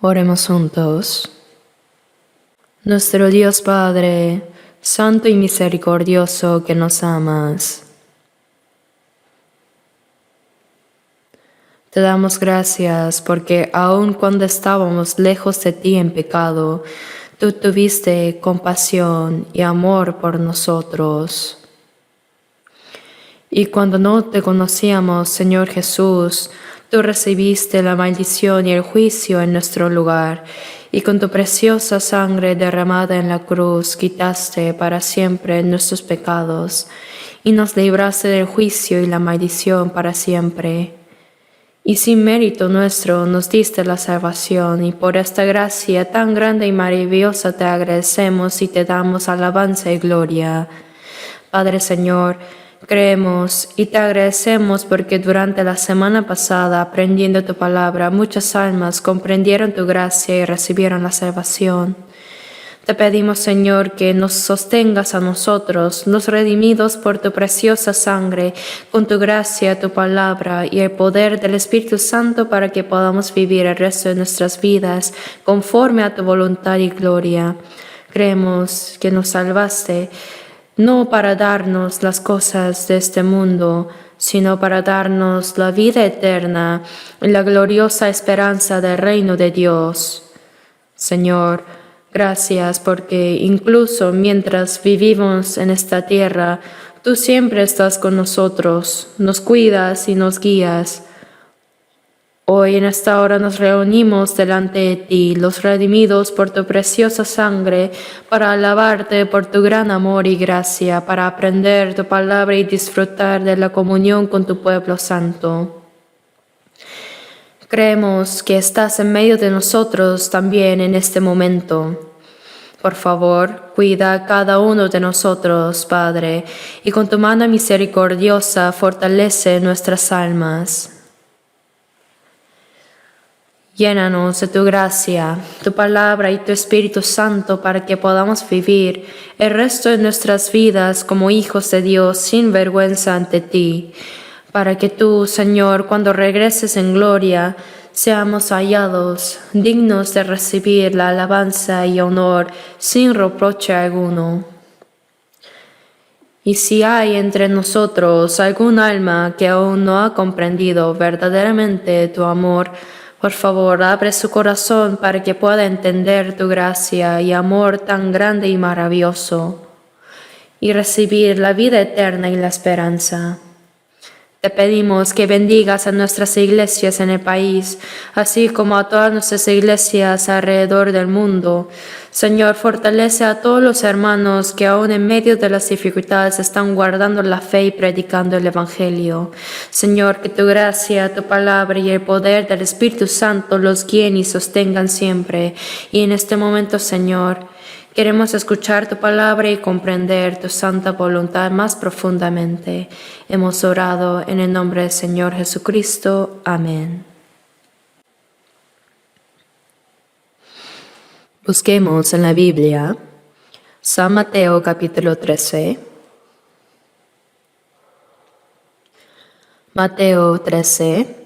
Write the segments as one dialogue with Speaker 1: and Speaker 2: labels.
Speaker 1: Oremos juntos. Nuestro Dios Padre, santo y misericordioso que nos amas, te damos gracias porque aun cuando estábamos lejos de ti en pecado, tú tuviste compasión y amor por nosotros. Y cuando no te conocíamos, Señor Jesús, tú recibiste la maldición y el juicio en nuestro lugar, y con tu preciosa sangre derramada en la cruz quitaste para siempre nuestros pecados, y nos libraste del juicio y la maldición para siempre. Y sin mérito nuestro nos diste la salvación, y por esta gracia tan grande y maravillosa te agradecemos y te damos alabanza y gloria. Padre Señor, creemos y te agradecemos porque durante la semana pasada, aprendiendo tu palabra, muchas almas comprendieron tu gracia y recibieron la salvación. Te pedimos, Señor, que nos sostengas a nosotros, los redimidos por tu preciosa sangre, con tu gracia, tu palabra y el poder del Espíritu Santo para que podamos vivir el resto de nuestras vidas conforme a tu voluntad y gloria. Creemos que nos salvaste, no para darnos las cosas de este mundo, sino para darnos la vida eterna y la gloriosa esperanza del reino de Dios. Señor, gracias porque incluso mientras vivimos en esta tierra, tú siempre estás con nosotros, nos cuidas y nos guías. Hoy en esta hora nos reunimos delante de ti, los redimidos por tu preciosa sangre, para alabarte por tu gran amor y gracia, para aprender tu palabra y disfrutar de la comunión con tu pueblo santo. Creemos que estás en medio de nosotros también en este momento. Por favor, cuida a cada uno de nosotros, Padre, y con tu mano misericordiosa fortalece nuestras almas. Llénanos de tu gracia, tu palabra y tu Espíritu Santo para que podamos vivir el resto de nuestras vidas como hijos de Dios sin vergüenza ante ti, para que tú, Señor, cuando regreses en gloria, seamos hallados dignos de recibir la alabanza y honor sin reproche alguno. Y si hay entre nosotros algún alma que aún no ha comprendido verdaderamente tu amor, por favor, abre su corazón para que pueda entender tu gracia y amor tan grande y maravilloso, y recibir la vida eterna y la esperanza. Te pedimos que bendigas a nuestras iglesias en el país, así como a todas nuestras iglesias alrededor del mundo. Señor, fortalece a todos los hermanos que aún en medio de las dificultades están guardando la fe y predicando el Evangelio. Señor, que tu gracia, tu palabra y el poder del Espíritu Santo los guíen y sostengan siempre. Y en este momento, Señor, queremos escuchar tu palabra y comprender tu santa voluntad más profundamente. Hemos orado en el nombre del Señor Jesucristo. Amén. Busquemos en la Biblia San Mateo capítulo 13. Mateo 13.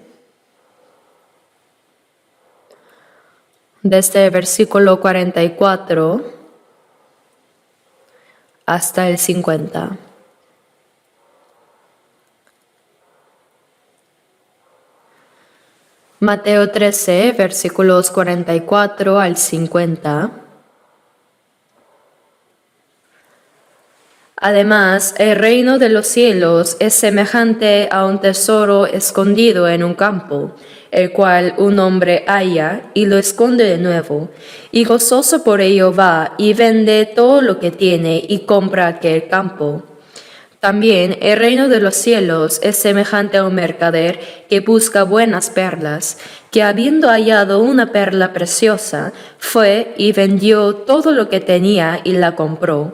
Speaker 1: Desde el versículo 44 hasta el 50. Mateo 13, versículos 44 al 50. Además, el reino de los cielos es semejante a un tesoro escondido en un campo, el cual un hombre halla y lo esconde de nuevo, y gozoso por ello va y vende todo lo que tiene y compra aquel campo. También el reino de los cielos es semejante a un mercader que busca buenas perlas, que habiendo hallado una perla preciosa, fue y vendió todo lo que tenía y la compró.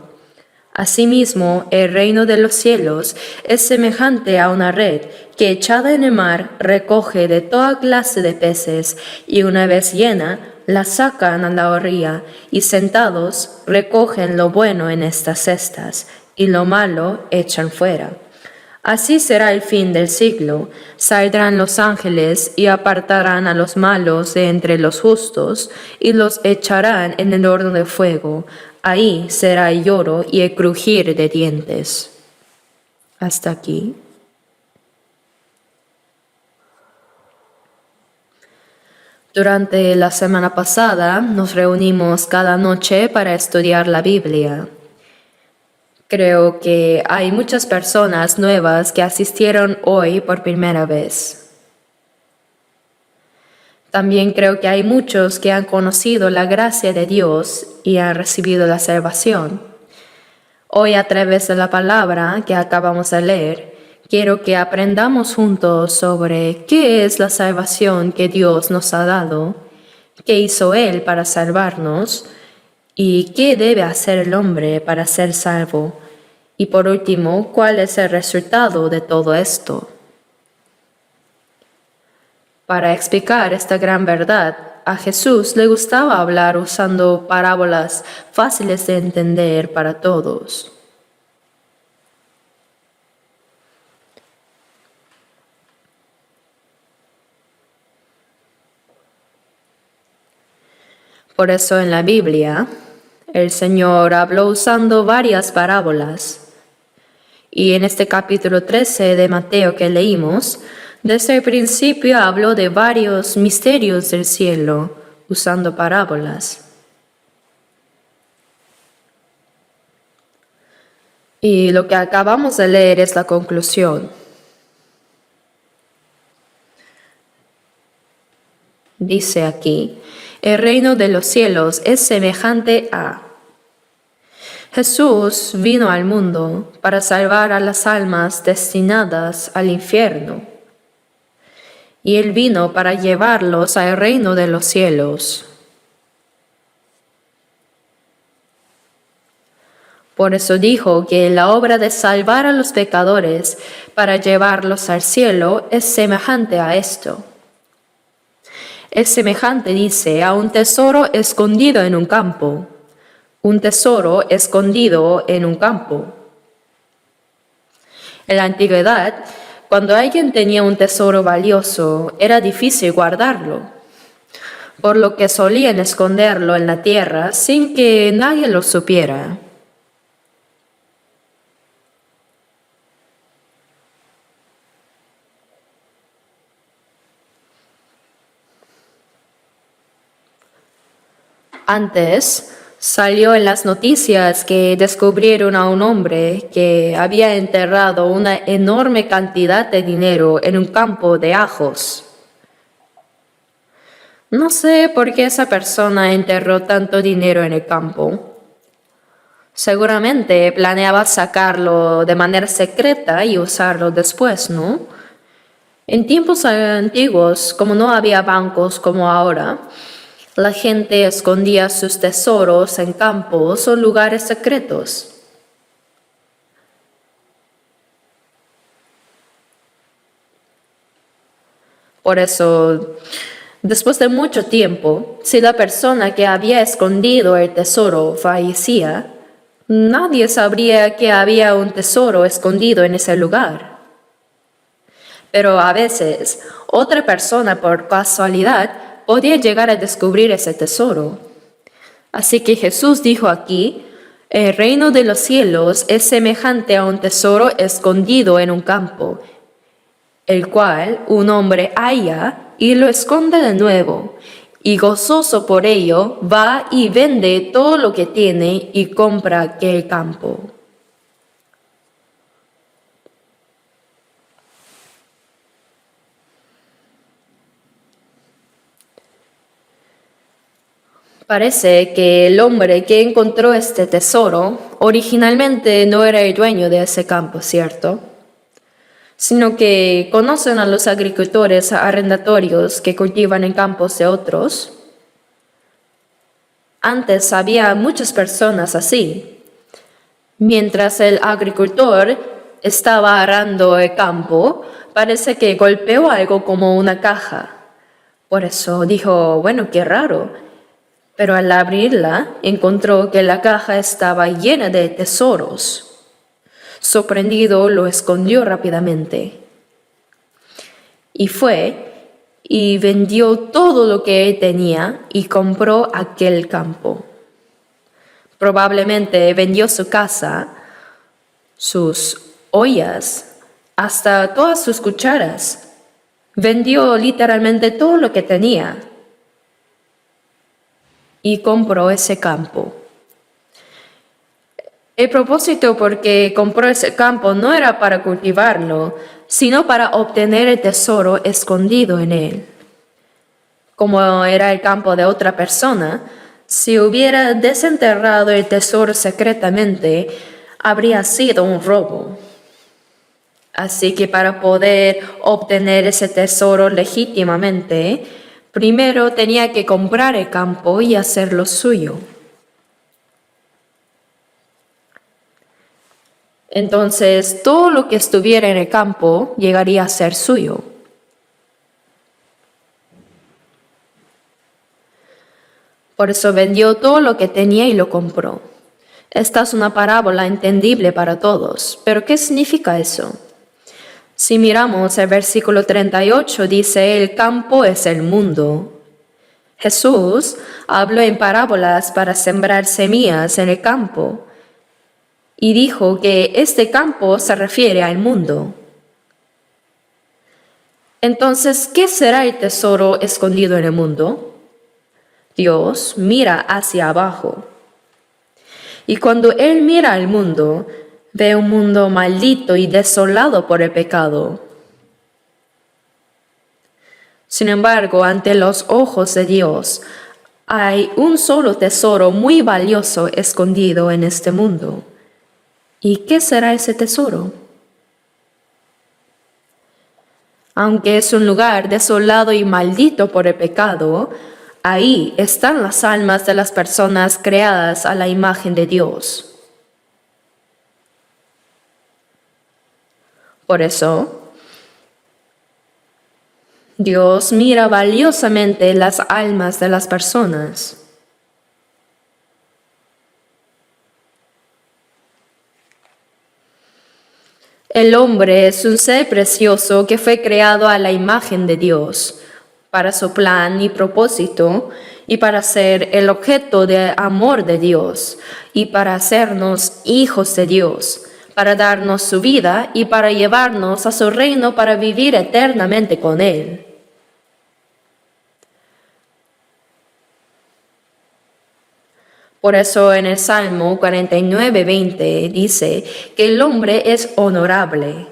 Speaker 1: Asimismo, el reino de los cielos es semejante a una red que echada en el mar recoge de toda clase de peces, y una vez llena, la sacan a la orilla, y sentados recogen lo bueno en estas cestas, y lo malo echan fuera. Así será el fin del siglo. Saldrán los ángeles y apartarán a los malos de entre los justos y los echarán en el horno de fuego. Ahí será el lloro y el crujir de dientes. Hasta aquí. Durante la semana pasada nos reunimos cada noche para estudiar la Biblia. Creo que hay muchas personas nuevas que asistieron hoy por primera vez. También creo que hay muchos que han conocido la gracia de Dios y han recibido la salvación. Hoy, a través de la palabra que acabamos de leer, quiero que aprendamos juntos sobre qué es la salvación que Dios nos ha dado, qué hizo Él para salvarnos y qué debe hacer el hombre para ser salvo. Y por último, ¿cuál es el resultado de todo esto? Para explicar esta gran verdad, a Jesús le gustaba hablar usando parábolas fáciles de entender para todos. Por eso en la Biblia, el Señor habló usando varias parábolas. Y en este capítulo 13 de Mateo que leímos, desde el principio habló de varios misterios del cielo, usando parábolas. Y lo que acabamos de leer es la conclusión. Dice aquí, el reino de los cielos es semejante a... Jesús vino al mundo para salvar a las almas destinadas al infierno. Y Él vino para llevarlos al reino de los cielos. Por eso dijo que la obra de salvar a los pecadores para llevarlos al cielo es semejante a esto. Es semejante, dice, a un tesoro escondido en un campo. Un tesoro escondido en un campo. En la antigüedad, cuando alguien tenía un tesoro valioso, era difícil guardarlo, por lo que solían esconderlo en la tierra sin que nadie lo supiera. Antes, salió en las noticias que descubrieron a un hombre que había enterrado una enorme cantidad de dinero en un campo de ajos. No sé por qué esa persona enterró tanto dinero en el campo. Seguramente planeaba sacarlo de manera secreta y usarlo después, ¿no? En tiempos antiguos, como no había bancos como ahora, la gente escondía sus tesoros en campos o lugares secretos. Por eso, después de mucho tiempo, si la persona que había escondido el tesoro fallecía, nadie sabría que había un tesoro escondido en ese lugar. Pero a veces, otra persona por casualidad podía llegar a descubrir ese tesoro. Así que Jesús dijo aquí, el reino de los cielos es semejante a un tesoro escondido en un campo, el cual un hombre halla y lo esconde de nuevo, y gozoso por ello va y vende todo lo que tiene y compra aquel campo. Parece que el hombre que encontró este tesoro originalmente no era el dueño de ese campo, ¿cierto? Sino que conocen a los agricultores arrendatorios que cultivan en campos de otros. Antes había muchas personas así. Mientras el agricultor estaba arando el campo, parece que golpeó algo como una caja. Por eso dijo, bueno, qué raro. Pero al abrirla, encontró que la caja estaba llena de tesoros. Sorprendido, lo escondió rápidamente. Y fue y vendió todo lo que él tenía y compró aquel campo. Probablemente vendió su casa, sus ollas, hasta todas sus cucharas. Vendió literalmente todo lo que tenía y compró ese campo. El propósito por que compró ese campo no era para cultivarlo, sino para obtener el tesoro escondido en él. Como era el campo de otra persona, si hubiera desenterrado el tesoro secretamente, habría sido un robo. Así que para poder obtener ese tesoro legítimamente, primero tenía que comprar el campo y hacerlo suyo. Entonces, todo lo que estuviera en el campo llegaría a ser suyo. Por eso vendió todo lo que tenía y lo compró. Esta es una parábola entendible para todos, pero ¿qué significa eso? Si miramos el versículo 38, dice, el campo es el mundo. Jesús habló en parábolas para sembrar semillas en el campo y dijo que este campo se refiere al mundo. Entonces, ¿qué será el tesoro escondido en el mundo? Dios mira hacia abajo. Y cuando Él mira al mundo, ve un mundo maldito y desolado por el pecado. Sin embargo, ante los ojos de Dios, hay un solo tesoro muy valioso escondido en este mundo. ¿Y qué será ese tesoro? Aunque es un lugar desolado y maldito por el pecado, ahí están las almas de las personas creadas a la imagen de Dios. Por eso, Dios mira valiosamente las almas de las personas. El hombre es un ser precioso que fue creado a la imagen de Dios, para su plan y propósito, y para ser el objeto de amor de Dios, y para hacernos hijos de Dios, para darnos su vida y para llevarnos a su reino para vivir eternamente con Él. Por eso en el Salmo 49:20 dice que el hombre es honorable.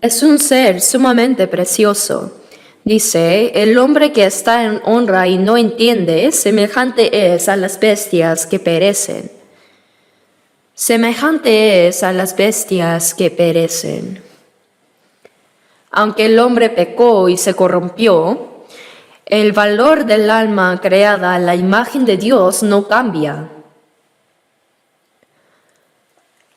Speaker 1: Es un ser sumamente precioso. Dice, el hombre que está en honra y no entiende, semejante es a las bestias que perecen. Semejante es a las bestias que perecen. Aunque el hombre pecó y se corrompió, el valor del alma creada a la imagen de Dios no cambia.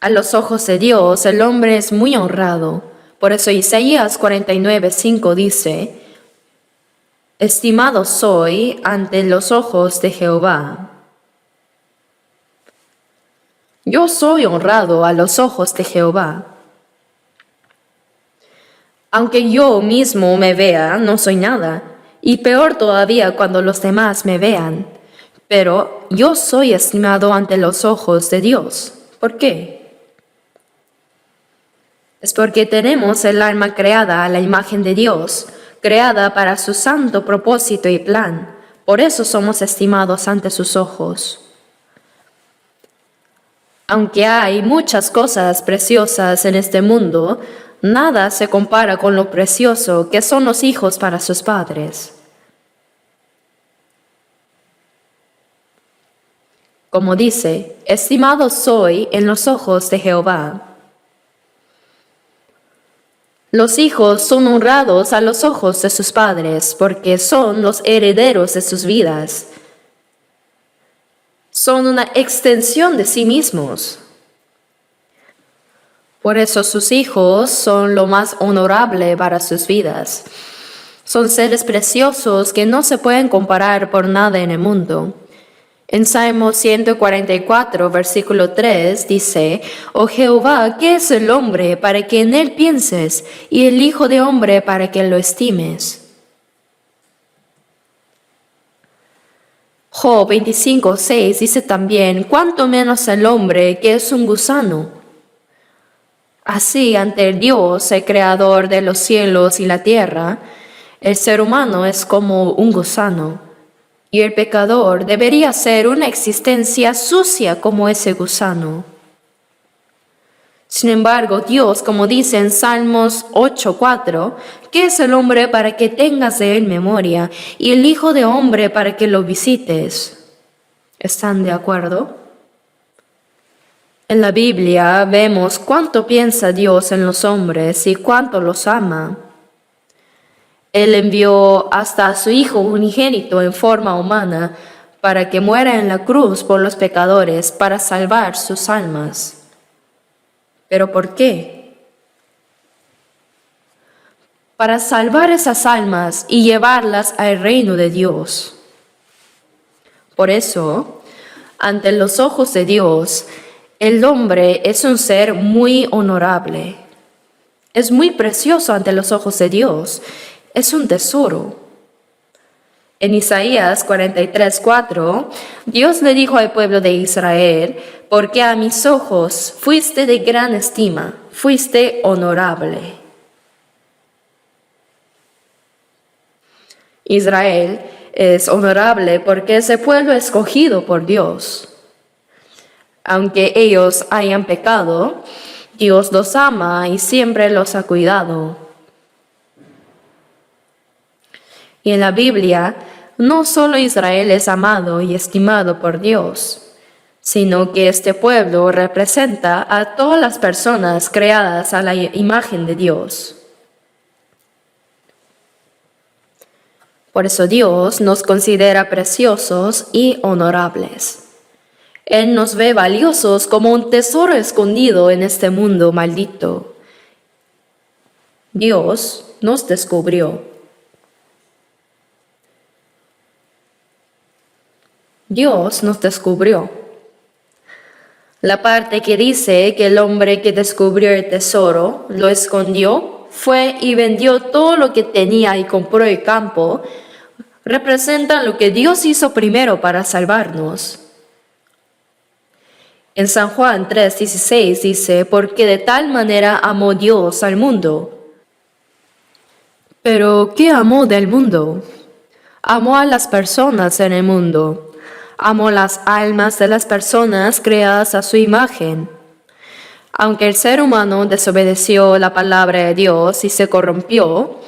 Speaker 1: A los ojos de Dios, el hombre es muy honrado. Por eso Isaías 49:5 dice, estimado soy ante los ojos de Jehová. Yo soy honrado a los ojos de Jehová. Aunque yo mismo me vea, no soy nada, y peor todavía cuando los demás me vean. Pero yo soy estimado ante los ojos de Dios. ¿Por qué? Es porque tenemos el alma creada a la imagen de Dios, creada para su santo propósito y plan. Por eso somos estimados ante sus ojos. Aunque hay muchas cosas preciosas en este mundo, nada se compara con lo precioso que son los hijos para sus padres. Como dice, estimado soy en los ojos de Jehová. Los hijos son honrados a los ojos de sus padres porque son los herederos de sus vidas. Son una extensión de sí mismos. Por eso sus hijos son lo más honorable para sus vidas. Son seres preciosos que no se pueden comparar por nada en el mundo. En Salmo 144, versículo 3 dice, Oh Jehová, ¿qué es el hombre para que en él pienses, y el hijo de hombre para que lo estimes? Job 25, 6 dice también, cuánto menos el hombre que es un gusano. Así, ante el Dios, el creador de los cielos y la tierra, el ser humano es como un gusano, y el pecador debería ser una existencia sucia como ese gusano. Sin embargo, Dios, como dice en Salmos 8:4, ¿qué es el hombre para que tengas de él memoria, y el hijo de hombre para que lo visites? ¿Están de acuerdo? En la Biblia vemos cuánto piensa Dios en los hombres y cuánto los ama. Él envió hasta a su Hijo unigénito en forma humana para que muera en la cruz por los pecadores, para salvar sus almas. ¿Pero por qué? Para salvar esas almas y llevarlas al reino de Dios. Por eso, ante los ojos de Dios, el hombre es un ser muy honorable. Es muy precioso ante los ojos de Dios. Es un tesoro. En Isaías 43:4, Dios le dijo al pueblo de Israel, porque a mis ojos fuiste de gran estima, fuiste honorable. Israel es honorable porque es el pueblo escogido por Dios. Aunque ellos hayan pecado, Dios los ama y siempre los ha cuidado. Y en la Biblia, no solo Israel es amado y estimado por Dios, sino que este pueblo representa a todas las personas creadas a la imagen de Dios. Por eso Dios nos considera preciosos y honorables. Él nos ve valiosos como un tesoro escondido en este mundo maldito. Dios nos descubrió. Dios nos descubrió. La parte que dice que el hombre que descubrió el tesoro lo escondió, fue y vendió todo lo que tenía y compró el campo, representa lo que Dios hizo primero para salvarnos. En San Juan 3:16 dice, porque de tal manera amó Dios al mundo. Pero, ¿qué amó del mundo? Amó a las personas en el mundo. Amó las almas de las personas creadas a su imagen. Aunque el ser humano desobedeció la palabra de Dios y se corrompió,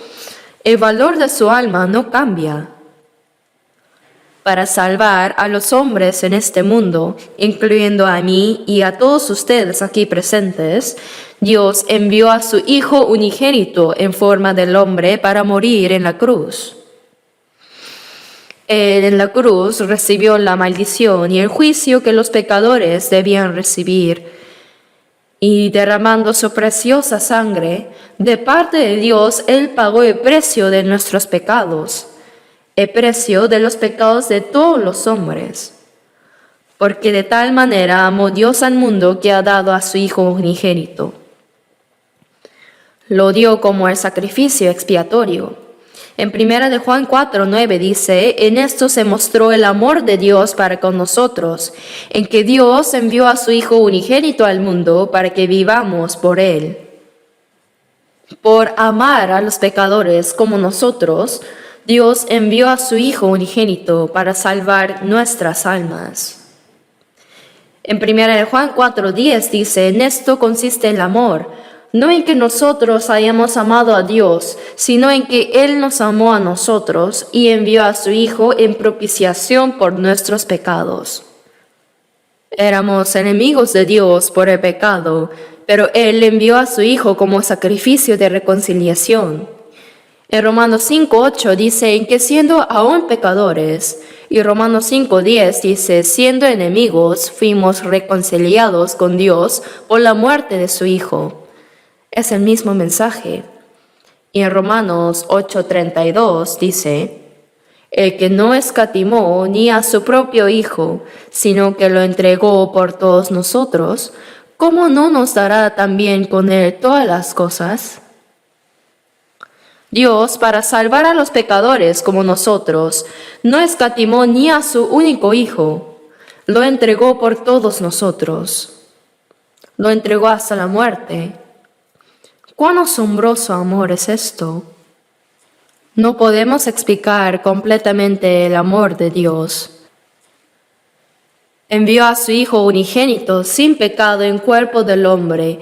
Speaker 1: el valor de su alma no cambia. Para salvar a los hombres en este mundo, incluyendo a mí y a todos ustedes aquí presentes, Dios envió a su Hijo unigénito en forma del hombre para morir en la cruz. Él en la cruz recibió la maldición y el juicio que los pecadores debían recibir. Y derramando su preciosa sangre, de parte de Dios, Él pagó el precio de nuestros pecados, el precio de los pecados de todos los hombres. Porque de tal manera amó Dios al mundo que ha dado a su Hijo unigénito. Lo dio como el sacrificio expiatorio. En 1 de Juan 4:9 dice, en esto se mostró el amor de Dios para con nosotros, en que Dios envió a su Hijo unigénito al mundo para que vivamos por Él. Por amar a los pecadores como nosotros, Dios envió a su Hijo unigénito para salvar nuestras almas. En 1 de Juan 4:10 dice, en esto consiste el amor, no en que nosotros hayamos amado a Dios, sino en que Él nos amó a nosotros y envió a su Hijo en propiciación por nuestros pecados. Éramos enemigos de Dios por el pecado, pero Él envió a su Hijo como sacrificio de reconciliación. En Romanos 5:8 dice, en que siendo aún pecadores, y Romanos 5:10 dice, siendo enemigos, fuimos reconciliados con Dios por la muerte de su Hijo. Es el mismo mensaje. Y en Romanos 8:32 dice, El que no escatimó ni a su propio Hijo, sino que lo entregó por todos nosotros, ¿cómo no nos dará también con él todas las cosas? Dios, para salvar a los pecadores como nosotros, no escatimó ni a su único Hijo, lo entregó por todos nosotros, lo entregó hasta la muerte. ¡Cuán asombroso amor es esto! No podemos explicar completamente el amor de Dios. Envió a su Hijo unigénito sin pecado en cuerpo del hombre,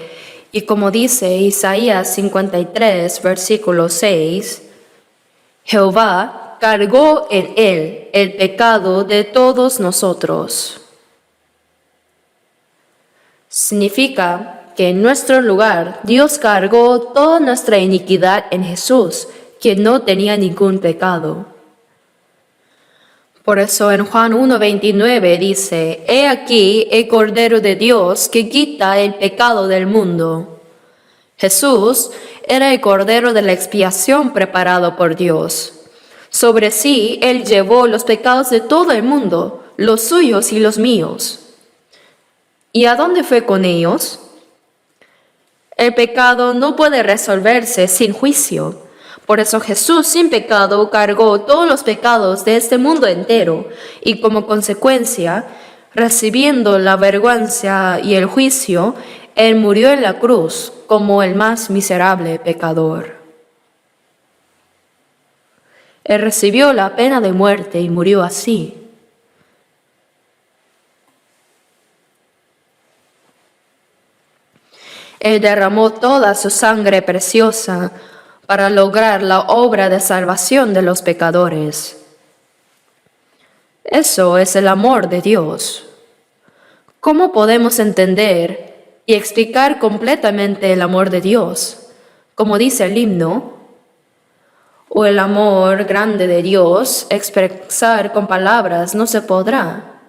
Speaker 1: y como dice Isaías 53, versículo 6, Jehová cargó en él el pecado de todos nosotros. Significa que en nuestro lugar Dios cargó toda nuestra iniquidad en Jesús, que no tenía ningún pecado. Por eso en Juan 1:29 dice, He aquí el Cordero de Dios que quita el pecado del mundo. Jesús era el Cordero de la expiación preparado por Dios. Sobre sí Él llevó los pecados de todo el mundo, los suyos y los míos. ¿Y a dónde fue con ellos? El pecado no puede resolverse sin juicio. Por eso Jesús sin pecado cargó todos los pecados de este mundo entero y como consecuencia, recibiendo la vergüenza y el juicio, Él murió en la cruz como el más miserable pecador. Él recibió la pena de muerte y murió así. Él derramó toda su sangre preciosa para lograr la obra de salvación de los pecadores. Eso es el amor de Dios. ¿Cómo podemos entender y explicar completamente el amor de Dios? Como dice el himno, o el amor grande de Dios, expresar con palabras no se podrá.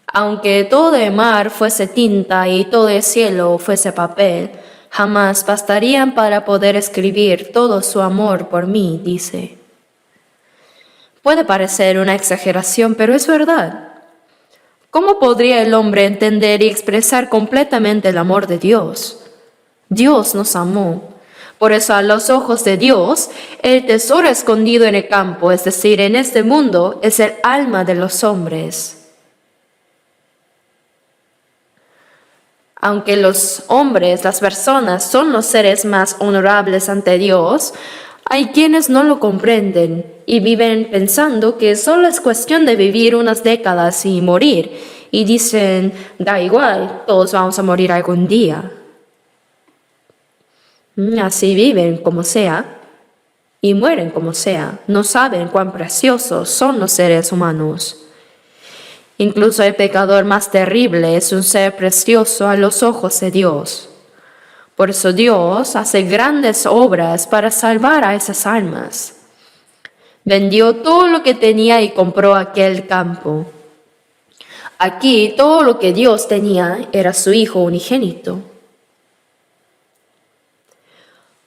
Speaker 1: Aunque todo el mar fuese tinta y todo el cielo fuese papel, jamás bastarían para poder escribir todo su amor por mí, dice. Puede parecer una exageración, pero es verdad. ¿Cómo podría el hombre entender y expresar completamente el amor de Dios? Dios nos amó. Por eso a los ojos de Dios, el tesoro escondido en el campo, es decir, en este mundo, es el alma de los hombres. Aunque los hombres, las personas, son los seres más honorables ante Dios, hay quienes no lo comprenden y viven pensando que solo es cuestión de vivir unas décadas y morir. Y dicen, da igual, todos vamos a morir algún día. Así viven como sea y mueren como sea. No saben cuán preciosos son los seres humanos. Incluso el pecador más terrible es un ser precioso a los ojos de Dios. Por eso Dios hace grandes obras para salvar a esas almas. Vendió todo lo que tenía y compró aquel campo. Aquí todo lo que Dios tenía era su Hijo unigénito.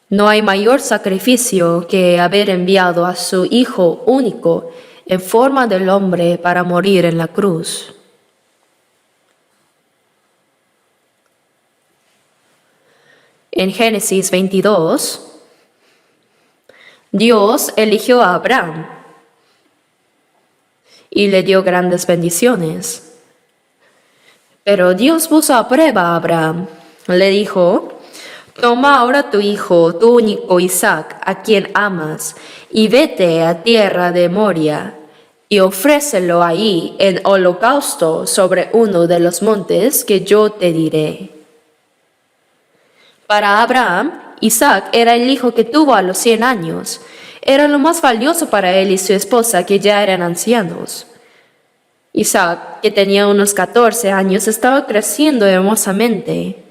Speaker 1: No hay mayor sacrificio que haber enviado a su Hijo único en forma del hombre para morir en la cruz. En Génesis 22, Dios eligió a Abraham y le dio grandes bendiciones. Pero Dios puso a prueba a Abraham. Le dijo, toma ahora tu hijo, tu único Isaac, a quien amas, y vete a tierra de Moria, y ofrécelo ahí en holocausto sobre uno de los montes que yo te diré. Para Abraham, Isaac era el hijo que tuvo a los 100 años. Era lo más valioso para él y su esposa, que ya eran ancianos. Isaac, que tenía unos 14 años, estaba creciendo hermosamente.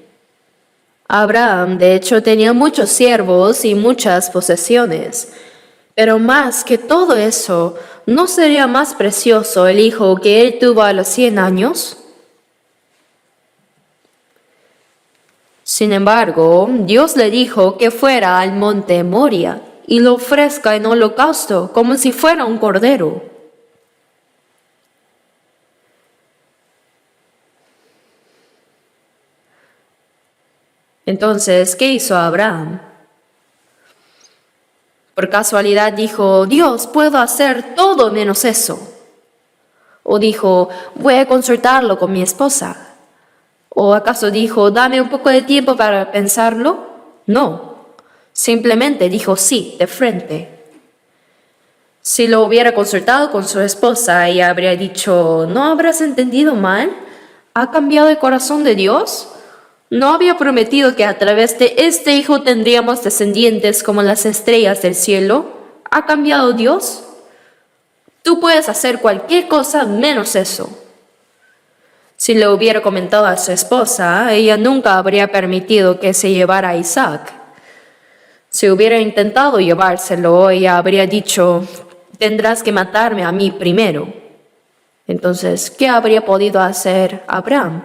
Speaker 1: Abraham, de hecho, tenía muchos siervos y muchas posesiones. Pero más que todo eso, ¿no sería más precioso el hijo que él tuvo a los 100 años? Sin embargo, Dios le dijo que fuera al monte Moria y lo ofrezca en holocausto como si fuera un cordero. Entonces, ¿qué hizo Abraham? Por casualidad dijo, Dios, puedo hacer todo menos eso. O dijo, voy a consultarlo con mi esposa. ¿O acaso dijo, dame un poco de tiempo para pensarlo? No, simplemente dijo sí, de frente. Si lo hubiera consultado con su esposa, ella habría dicho, ¿no habrás entendido mal? ¿Ha cambiado el corazón de Dios? ¿No había prometido que a través de este hijo tendríamos descendientes como las estrellas del cielo? ¿Ha cambiado Dios? Tú puedes hacer cualquier cosa menos eso. Si le hubiera comentado a su esposa, ella nunca habría permitido que se llevara a Isaac. Si hubiera intentado llevárselo, ella habría dicho, tendrás que matarme a mí primero. Entonces, ¿qué habría podido hacer Abraham?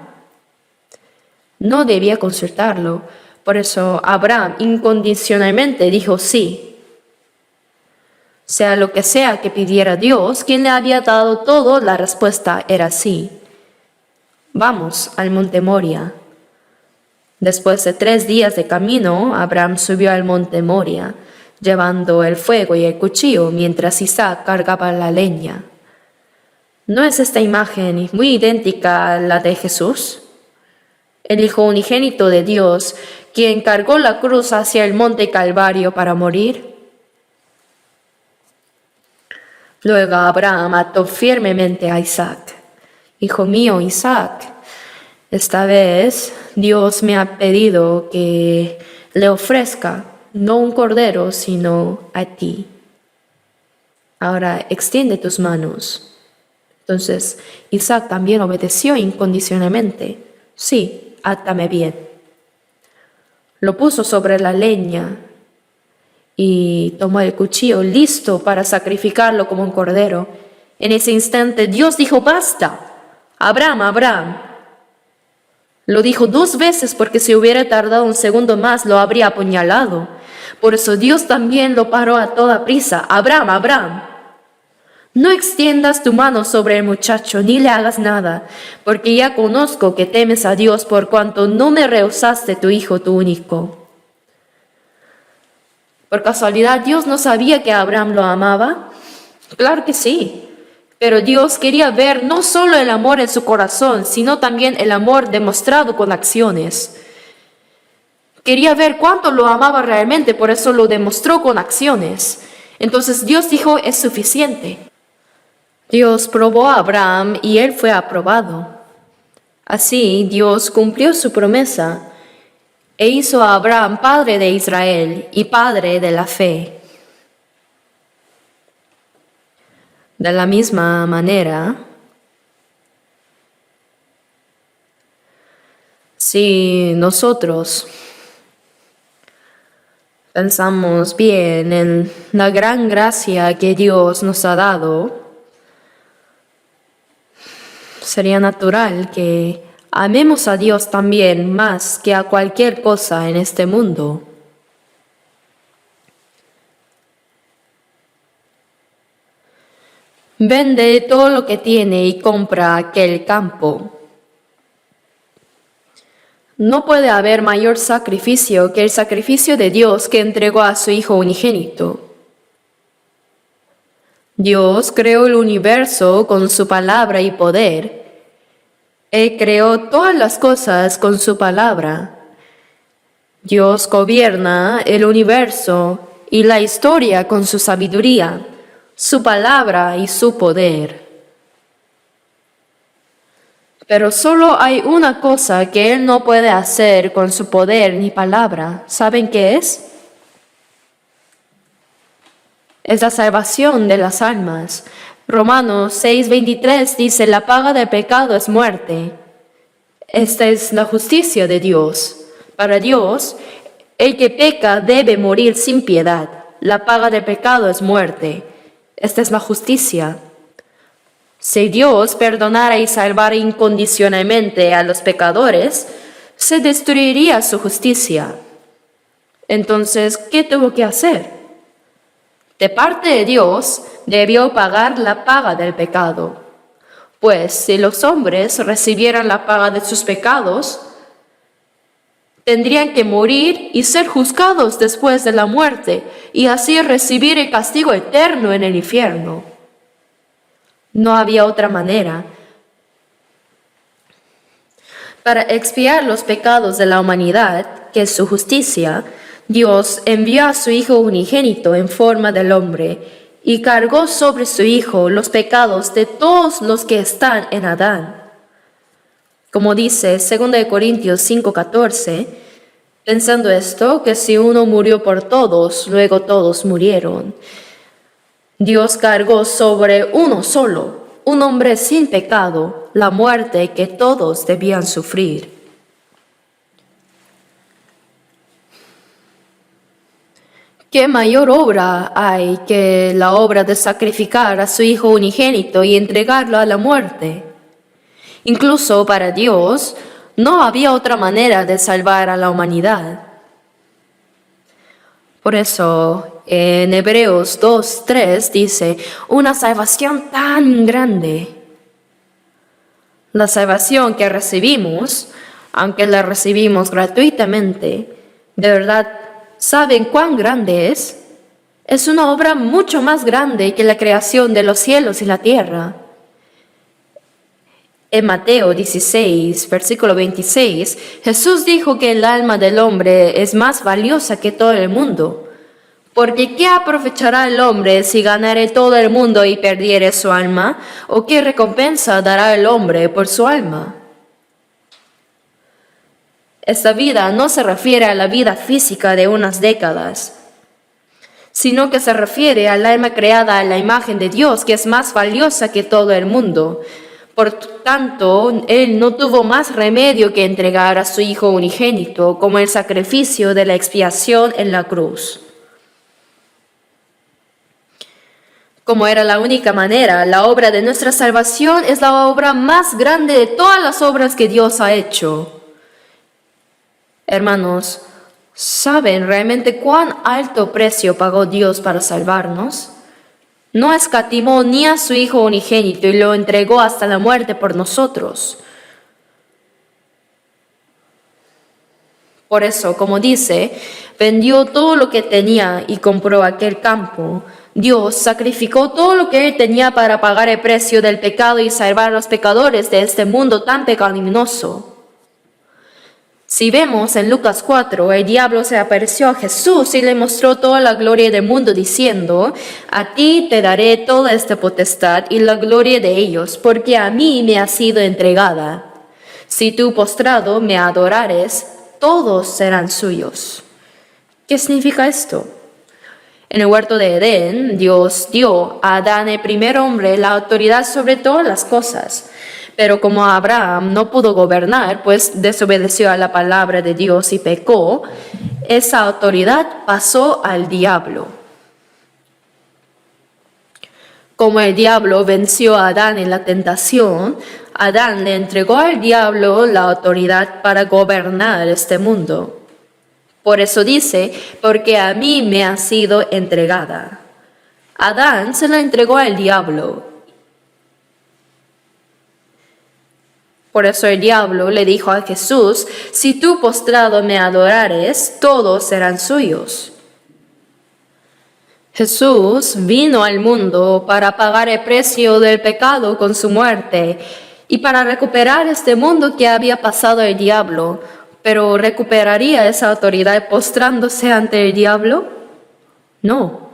Speaker 1: No debía consultarlo, por eso Abraham incondicionalmente dijo sí. Sea lo que sea que pidiera Dios, quien le había dado todo, la respuesta era sí. Vamos al monte Moria. Después de 3 días de camino, Abraham subió al monte Moria, llevando el fuego y el cuchillo mientras Isaac cargaba la leña. ¿No es esta imagen muy idéntica a la de Jesús? El Hijo unigénito de Dios, quien cargó la cruz hacia el monte Calvario para morir. Luego Abraham ató firmemente a Isaac. Hijo mío, Isaac, esta vez Dios me ha pedido que le ofrezca no un cordero, sino a ti. Ahora extiende tus manos. Entonces Isaac también obedeció incondicionalmente. Sí, átame bien. Lo puso sobre la leña y tomó el cuchillo listo para sacrificarlo como un cordero. En ese instante Dios dijo, basta. Abraham, Abraham. Lo dijo 2 veces porque si hubiera tardado un segundo más lo habría apuñalado. Por eso Dios también lo paró a toda prisa. Abraham, Abraham. No extiendas tu mano sobre el muchacho ni le hagas nada, porque ya conozco que temes a Dios por cuanto no me rehusaste tu hijo, tu único. ¿Por casualidad Dios no sabía que Abraham lo amaba? Claro que sí. Pero Dios quería ver no solo el amor en su corazón, sino también el amor demostrado con acciones. Quería ver cuánto lo amaba realmente, por eso lo demostró con acciones. Entonces Dios dijo, es suficiente. Dios probó a Abraham y él fue aprobado. Así Dios cumplió su promesa e hizo a Abraham padre de Israel y padre de la fe. De la misma manera, si nosotros pensamos bien en la gran gracia que Dios nos ha dado, sería natural que amemos a Dios también más que a cualquier cosa en este mundo. Vende todo lo que tiene y compra aquel campo. No puede haber mayor sacrificio que el sacrificio de Dios que entregó a su Hijo unigénito. Dios creó el universo con su palabra y poder. Él creó todas las cosas con su palabra. Dios gobierna el universo y la historia con su sabiduría, su palabra y su poder. Pero solo hay una cosa que Él no puede hacer con su poder ni palabra. ¿Saben qué es? Es la salvación de las almas. Romanos 6:23 dice, la paga del pecado es muerte. Esta es la justicia de Dios. Para Dios, el que peca debe morir sin piedad. La paga del pecado es muerte. Esta es la justicia. Si Dios perdonara y salvara incondicionalmente a los pecadores, se destruiría su justicia. Entonces, ¿qué tuvo que hacer? De parte de Dios, debió pagar la paga del pecado. Pues si los hombres recibieran la paga de sus pecados, tendrían que morir y ser juzgados después de la muerte, y así recibir el castigo eterno en el infierno. No había otra manera. Para expiar los pecados de la humanidad, que es su justicia, Dios envió a su Hijo unigénito en forma del hombre y cargó sobre su Hijo los pecados de todos los que están en Adán. Como dice 2 Corintios 5:14, pensando esto, que si uno murió por todos, luego todos murieron. Dios cargó sobre uno solo, un hombre sin pecado, la muerte que todos debían sufrir. ¿Qué mayor obra hay que la obra de sacrificar a su Hijo unigénito y entregarlo a la muerte? Incluso para Dios, no había otra manera de salvar a la humanidad. Por eso, en Hebreos 2:3 dice, una salvación tan grande. La salvación que recibimos, aunque la recibimos gratuitamente, de verdad, ¿saben cuán grande es? Es una obra mucho más grande que la creación de los cielos y la tierra. En Mateo 16, versículo 26, Jesús dijo que el alma del hombre es más valiosa que todo el mundo. Porque ¿qué aprovechará el hombre si ganare todo el mundo y perdiere su alma? ¿O qué recompensa dará el hombre por su alma? Esta vida no se refiere a la vida física de unas décadas, sino que se refiere al alma creada a la imagen de Dios, que es más valiosa que todo el mundo. Por tanto, Él no tuvo más remedio que entregar a su Hijo unigénito como el sacrificio de la expiación en la cruz. Como era la única manera, la obra de nuestra salvación es la obra más grande de todas las obras que Dios ha hecho. Hermanos, ¿saben realmente cuán alto precio pagó Dios para salvarnos? No escatimó ni a su Hijo unigénito y lo entregó hasta la muerte por nosotros. Por eso, como dice, vendió todo lo que tenía y compró aquel campo. Dios sacrificó todo lo que Él tenía para pagar el precio del pecado y salvar a los pecadores de este mundo tan pecaminoso. Si vemos en Lucas 4, el diablo se apareció a Jesús y le mostró toda la gloria del mundo diciendo, a ti te daré toda esta potestad y la gloria de ellos, porque a mí me ha sido entregada. Si tú postrado me adorares, todos serán suyos. ¿Qué significa esto? En el huerto de Edén, Dios dio a Adán, el primer hombre, la autoridad sobre todas las cosas. Pero como Abraham no pudo gobernar, pues desobedeció a la palabra de Dios y pecó, esa autoridad pasó al diablo. Como el diablo venció a Adán en la tentación, Adán le entregó al diablo la autoridad para gobernar este mundo. Por eso dice, porque a mí me ha sido entregada. Adán se la entregó al diablo. Por eso el diablo le dijo a Jesús, si tú postrado me adorares, todos serán suyos. Jesús vino al mundo para pagar el precio del pecado con su muerte y para recuperar este mundo que había pasado el diablo. ¿Pero recuperaría esa autoridad postrándose ante el diablo? No.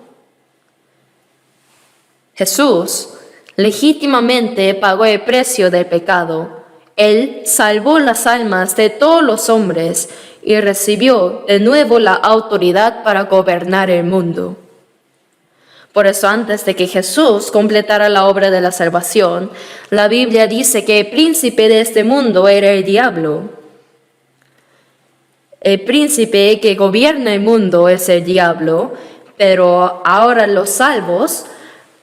Speaker 1: Jesús legítimamente pagó el precio del pecado. Él salvó las almas de todos los hombres y recibió de nuevo la autoridad para gobernar el mundo. Por eso, antes de que Jesús completara la obra de la salvación, la Biblia dice que el príncipe de este mundo era el diablo. El príncipe que gobierna el mundo es el diablo, pero ahora los salvos,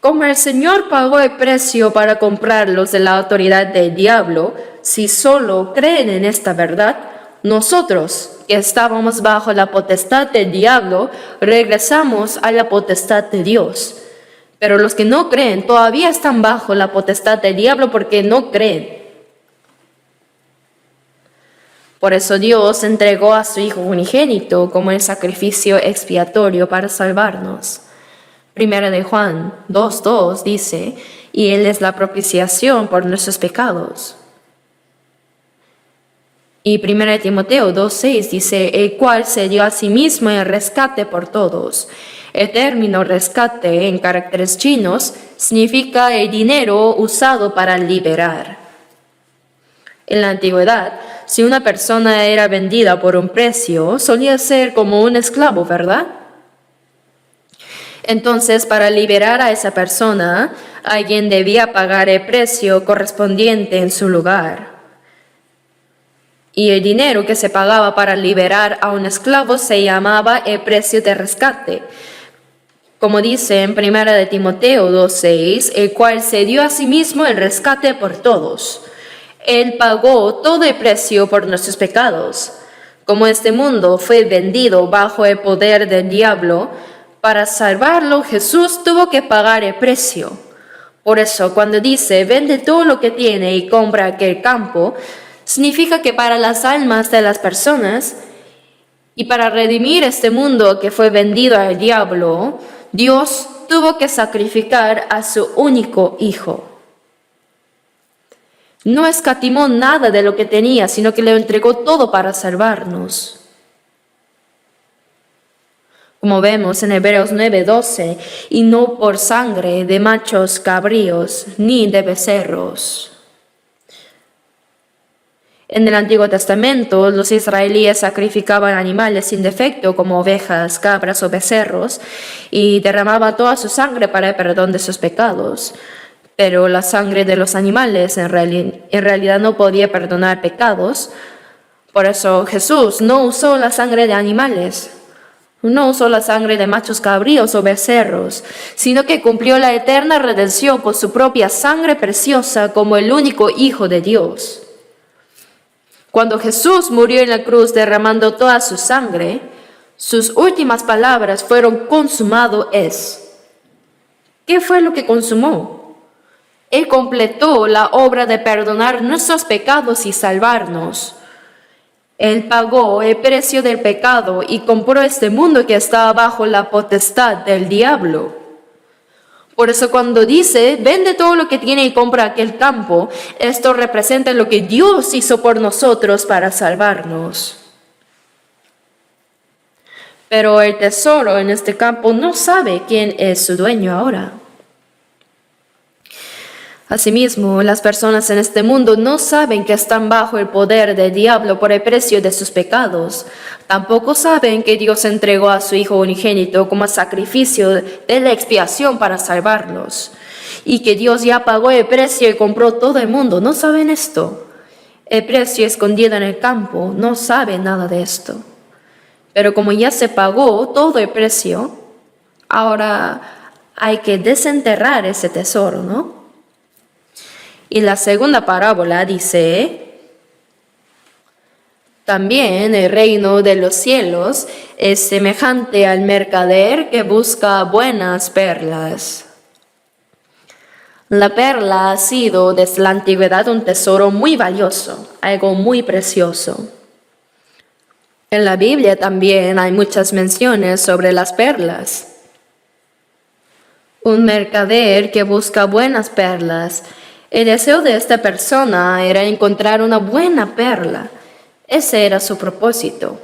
Speaker 1: como el Señor pagó el precio para comprarlos de la autoridad del diablo, si solo creen en esta verdad, nosotros que estábamos bajo la potestad del diablo, regresamos a la potestad de Dios. Pero los que no creen todavía están bajo la potestad del diablo porque no creen. Por eso Dios entregó a su Hijo unigénito como el sacrificio expiatorio para salvarnos. Primera de Juan 2:2 dice, y Él es la propiciación por nuestros pecados. Y Primera de Timoteo 2:6 dice, el cual se dio a sí mismo el rescate por todos. El término rescate en caracteres chinos significa el dinero usado para liberar. En la antigüedad, si una persona era vendida por un precio, solía ser como un esclavo, ¿verdad? Entonces, para liberar a esa persona, alguien debía pagar el precio correspondiente en su lugar. Y el dinero que se pagaba para liberar a un esclavo se llamaba el precio de rescate. Como dice en 1 de Timoteo 2:6, el cual se dio a sí mismo el rescate por todos. Él pagó todo el precio por nuestros pecados. Como este mundo fue vendido bajo el poder del diablo, para salvarlo Jesús tuvo que pagar el precio. Por eso cuando dice, vende todo lo que tiene y compra aquel campo, significa que para las almas de las personas y para redimir este mundo que fue vendido al diablo, Dios tuvo que sacrificar a su único Hijo. No escatimó nada de lo que tenía, sino que le entregó todo para salvarnos. Como vemos en Hebreos 9:12, y no por sangre de machos cabríos ni de becerros. En el Antiguo Testamento, los israelíes sacrificaban animales sin defecto como ovejas, cabras o becerros y derramaban toda su sangre para el perdón de sus pecados. Pero la sangre de los animales en realidad no podía perdonar pecados. Por eso Jesús no usó la sangre de animales. No usó la sangre de machos cabríos o becerros, sino que cumplió la eterna redención con su propia sangre preciosa como el único Hijo de Dios. Cuando Jesús murió en la cruz derramando toda su sangre, sus últimas palabras fueron consumado es. ¿Qué fue lo que consumó? Él completó la obra de perdonar nuestros pecados y salvarnos. Él pagó el precio del pecado y compró este mundo que estaba bajo la potestad del diablo. Por eso cuando dice, vende todo lo que tiene y compra aquel campo, esto representa lo que Dios hizo por nosotros para salvarnos. Pero el tesoro en este campo no sabe quién es su dueño ahora. Asimismo, las personas en este mundo no saben que están bajo el poder del diablo por el precio de sus pecados. Tampoco saben que Dios entregó a su Hijo unigénito como sacrificio de la expiación para salvarlos. Y que Dios ya pagó el precio y compró todo el mundo. No saben esto. El precio escondido en el campo no sabe nada de esto. Pero como ya se pagó todo el precio, ahora hay que desenterrar ese tesoro, ¿no? Y la segunda parábola dice, también el reino de los cielos es semejante al mercader que busca buenas perlas. La perla ha sido desde la antigüedad un tesoro muy valioso, algo muy precioso. En la Biblia también hay muchas menciones sobre las perlas. Un mercader que busca buenas perlas. El deseo de esta persona era encontrar una buena perla. Ese era su propósito.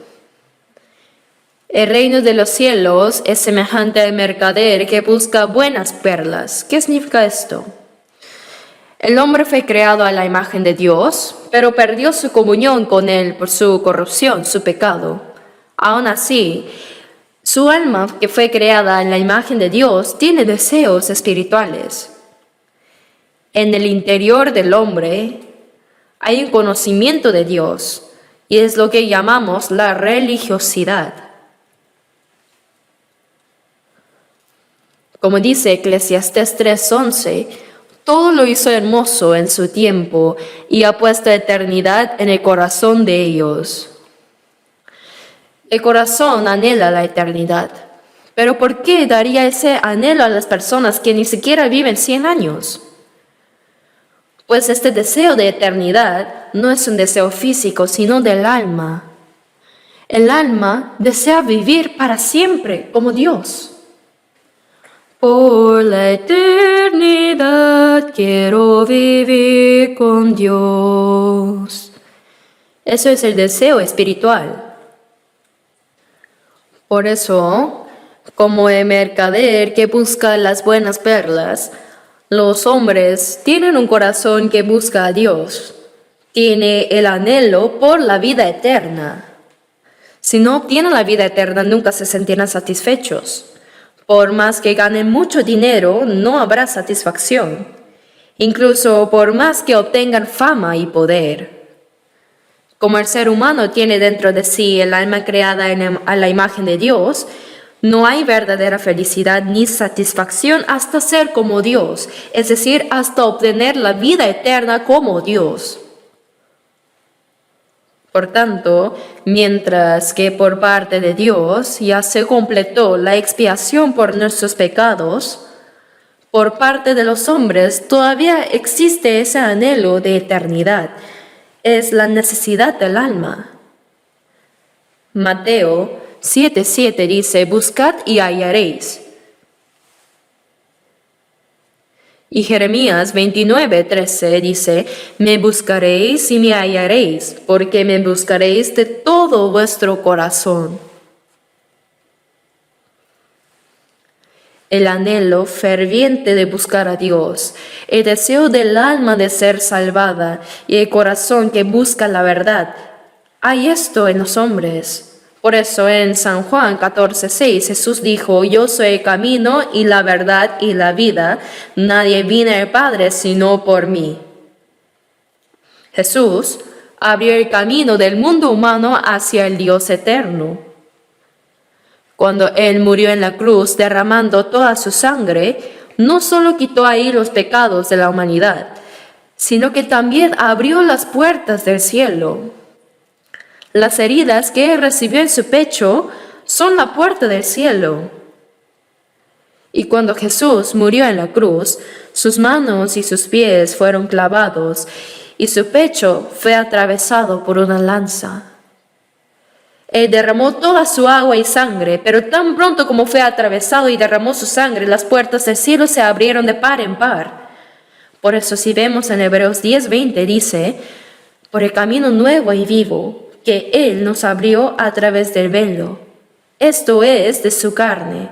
Speaker 1: El reino de los cielos es semejante al mercader que busca buenas perlas. ¿Qué significa esto? El hombre fue creado a la imagen de Dios, pero perdió su comunión con Él por su corrupción, su pecado. Aún así, su alma, que fue creada en la imagen de Dios, tiene deseos espirituales. En el interior del hombre hay un conocimiento de Dios y es lo que llamamos la religiosidad. Como dice Eclesiastés 3:11, todo lo hizo hermoso en su tiempo y ha puesto eternidad en el corazón de ellos. El corazón anhela la eternidad. Pero ¿por qué daría ese anhelo a las personas que ni siquiera viven 100 años? Pues este deseo de eternidad no es un deseo físico, sino del alma. El alma desea vivir para siempre como Dios. Por la eternidad quiero vivir con Dios. Eso es el deseo espiritual. Por eso, como el mercader que busca las buenas perlas, los hombres tienen un corazón que busca a Dios. Tiene el anhelo por la vida eterna. Si no obtienen la vida eterna, nunca se sentirán satisfechos. Por más que ganen mucho dinero, no habrá satisfacción. Incluso por más que obtengan fama y poder. Como el ser humano tiene dentro de sí el alma creada a la imagen de Dios, no hay verdadera felicidad ni satisfacción hasta ser como Dios, es decir, hasta obtener la vida eterna como Dios. Por tanto, mientras que por parte de Dios ya se completó la expiación por nuestros pecados, por parte de los hombres todavía existe ese anhelo de eternidad. Es la necesidad del alma. Mateo 7:7 dice, buscad y hallaréis. Y Jeremías 29:13 dice, me buscaréis y me hallaréis, porque me buscaréis de todo vuestro corazón. El anhelo ferviente de buscar a Dios, el deseo del alma de ser salvada y el corazón que busca la verdad. Hay esto en los hombres. Por eso en San Juan 14:6 Jesús dijo, yo soy el camino y la verdad y la vida. Nadie viene al Padre sino por mí. Jesús abrió el camino del mundo humano hacia el Dios eterno. Cuando Él murió en la cruz derramando toda su sangre, no solo quitó ahí los pecados de la humanidad, sino que también abrió las puertas del cielo. Las heridas que Él recibió en su pecho son la puerta del cielo. Y cuando Jesús murió en la cruz, sus manos y sus pies fueron clavados y su pecho fue atravesado por una lanza. Él derramó toda su agua y sangre, pero tan pronto como fue atravesado y derramó su sangre, las puertas del cielo se abrieron de par en par. Por eso si vemos en Hebreos 10:20 dice, por el camino nuevo y vivo que Él nos abrió a través del velo, esto es, de su carne.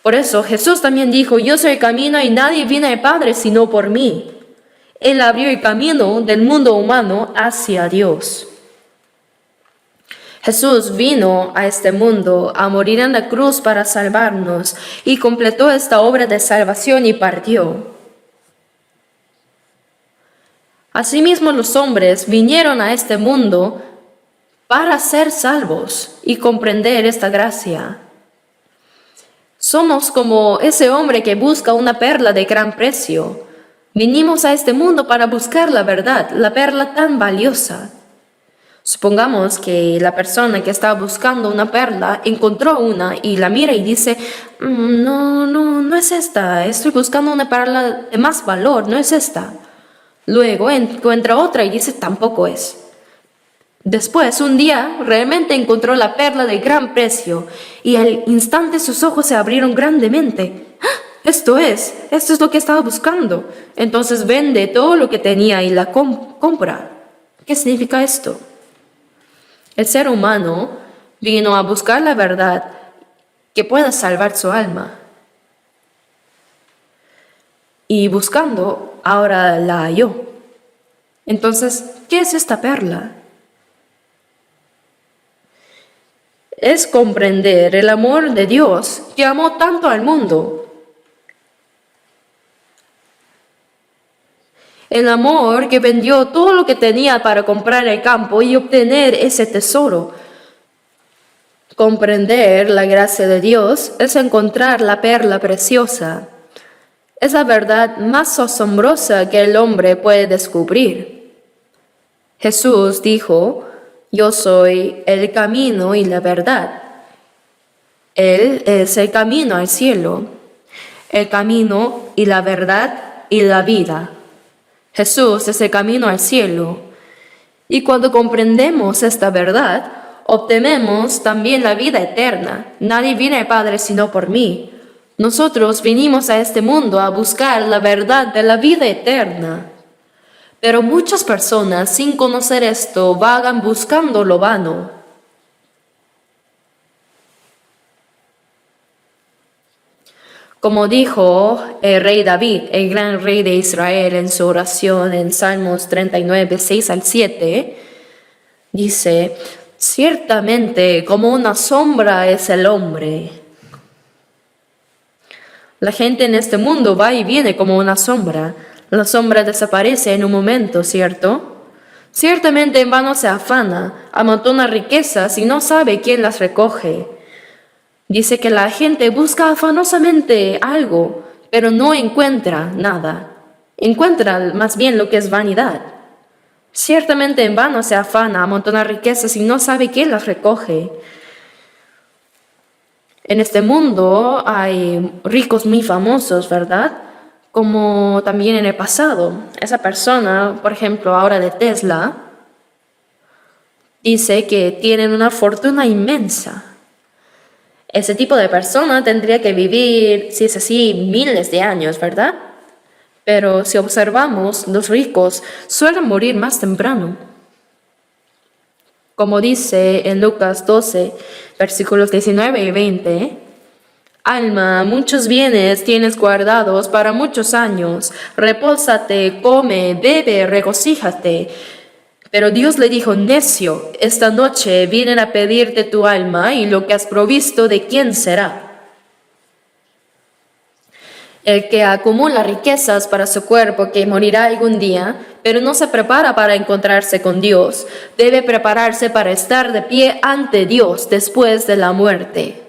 Speaker 1: Por eso Jesús también dijo, yo soy el camino y nadie viene al Padre sino por mí. Él abrió el camino del mundo humano hacia Dios. Jesús vino a este mundo a morir en la cruz para salvarnos y completó esta obra de salvación y partió. Asimismo los hombres vinieron a este mundo para ser salvos y comprender esta gracia. Somos como ese hombre que busca una perla de gran precio. Vinimos a este mundo para buscar la verdad, la perla tan valiosa. Supongamos que la persona que estaba buscando una perla encontró una y la mira y dice, no es esta, estoy buscando una perla de más valor, no es esta. Luego encuentra otra y dice, tampoco es. Después, un día, realmente encontró la perla de gran precio y al instante sus ojos se abrieron grandemente. ¡Ah! Esto es lo que estaba buscando. Entonces vende todo lo que tenía y la compra. ¿Qué significa esto? El ser humano vino a buscar la verdad que pueda salvar su alma. Y buscando, ahora la halló. Entonces, ¿qué es esta perla? Es comprender el amor de Dios que amó tanto al mundo. El amor que vendió todo lo que tenía para comprar el campo y obtener ese tesoro. Comprender la gracia de Dios es encontrar la perla preciosa. Es la verdad más asombrosa que el hombre puede descubrir. Jesús dijo, Yo soy el camino y la verdad. Él es el camino al cielo, el camino y la verdad y la vida. Jesús es el camino al cielo. Y cuando comprendemos esta verdad, obtenemos también la vida eterna. Nadie viene al Padre sino por mí. Nosotros vinimos a este mundo a buscar la verdad de la vida eterna. Pero muchas personas, sin conocer esto, vagan buscando lo vano. Como dijo el rey David, el gran rey de Israel, en su oración en Salmos 39, 6 al 7, dice: ciertamente como una sombra es el hombre. La gente en este mundo va y viene como una sombra. La sombra desaparece en un momento, ¿cierto? Ciertamente en vano se afana, amontona riquezas y no sabe quién las recoge. Dice que la gente busca afanosamente algo, pero no encuentra nada. Encuentra más bien lo que es vanidad. Ciertamente en vano se afana, amontona riquezas y no sabe quién las recoge. En este mundo hay ricos muy famosos, ¿verdad? Como también en el pasado. Esa persona, por ejemplo, ahora de Tesla, dice que tienen una fortuna inmensa. Ese tipo de persona tendría que vivir, si es así, miles de años, ¿verdad? Pero si observamos, los ricos suelen morir más temprano. Como dice en Lucas 12, versículos 19 y 20, alma, muchos bienes tienes guardados para muchos años. Repósate, come, bebe, regocíjate. Pero Dios le dijo: necio, esta noche vienen a pedirte tu alma, y lo que has provisto, ¿de quién será? El que acumula riquezas para su cuerpo, que morirá algún día, pero no se prepara para encontrarse con Dios, debe prepararse para estar de pie ante Dios después de la muerte.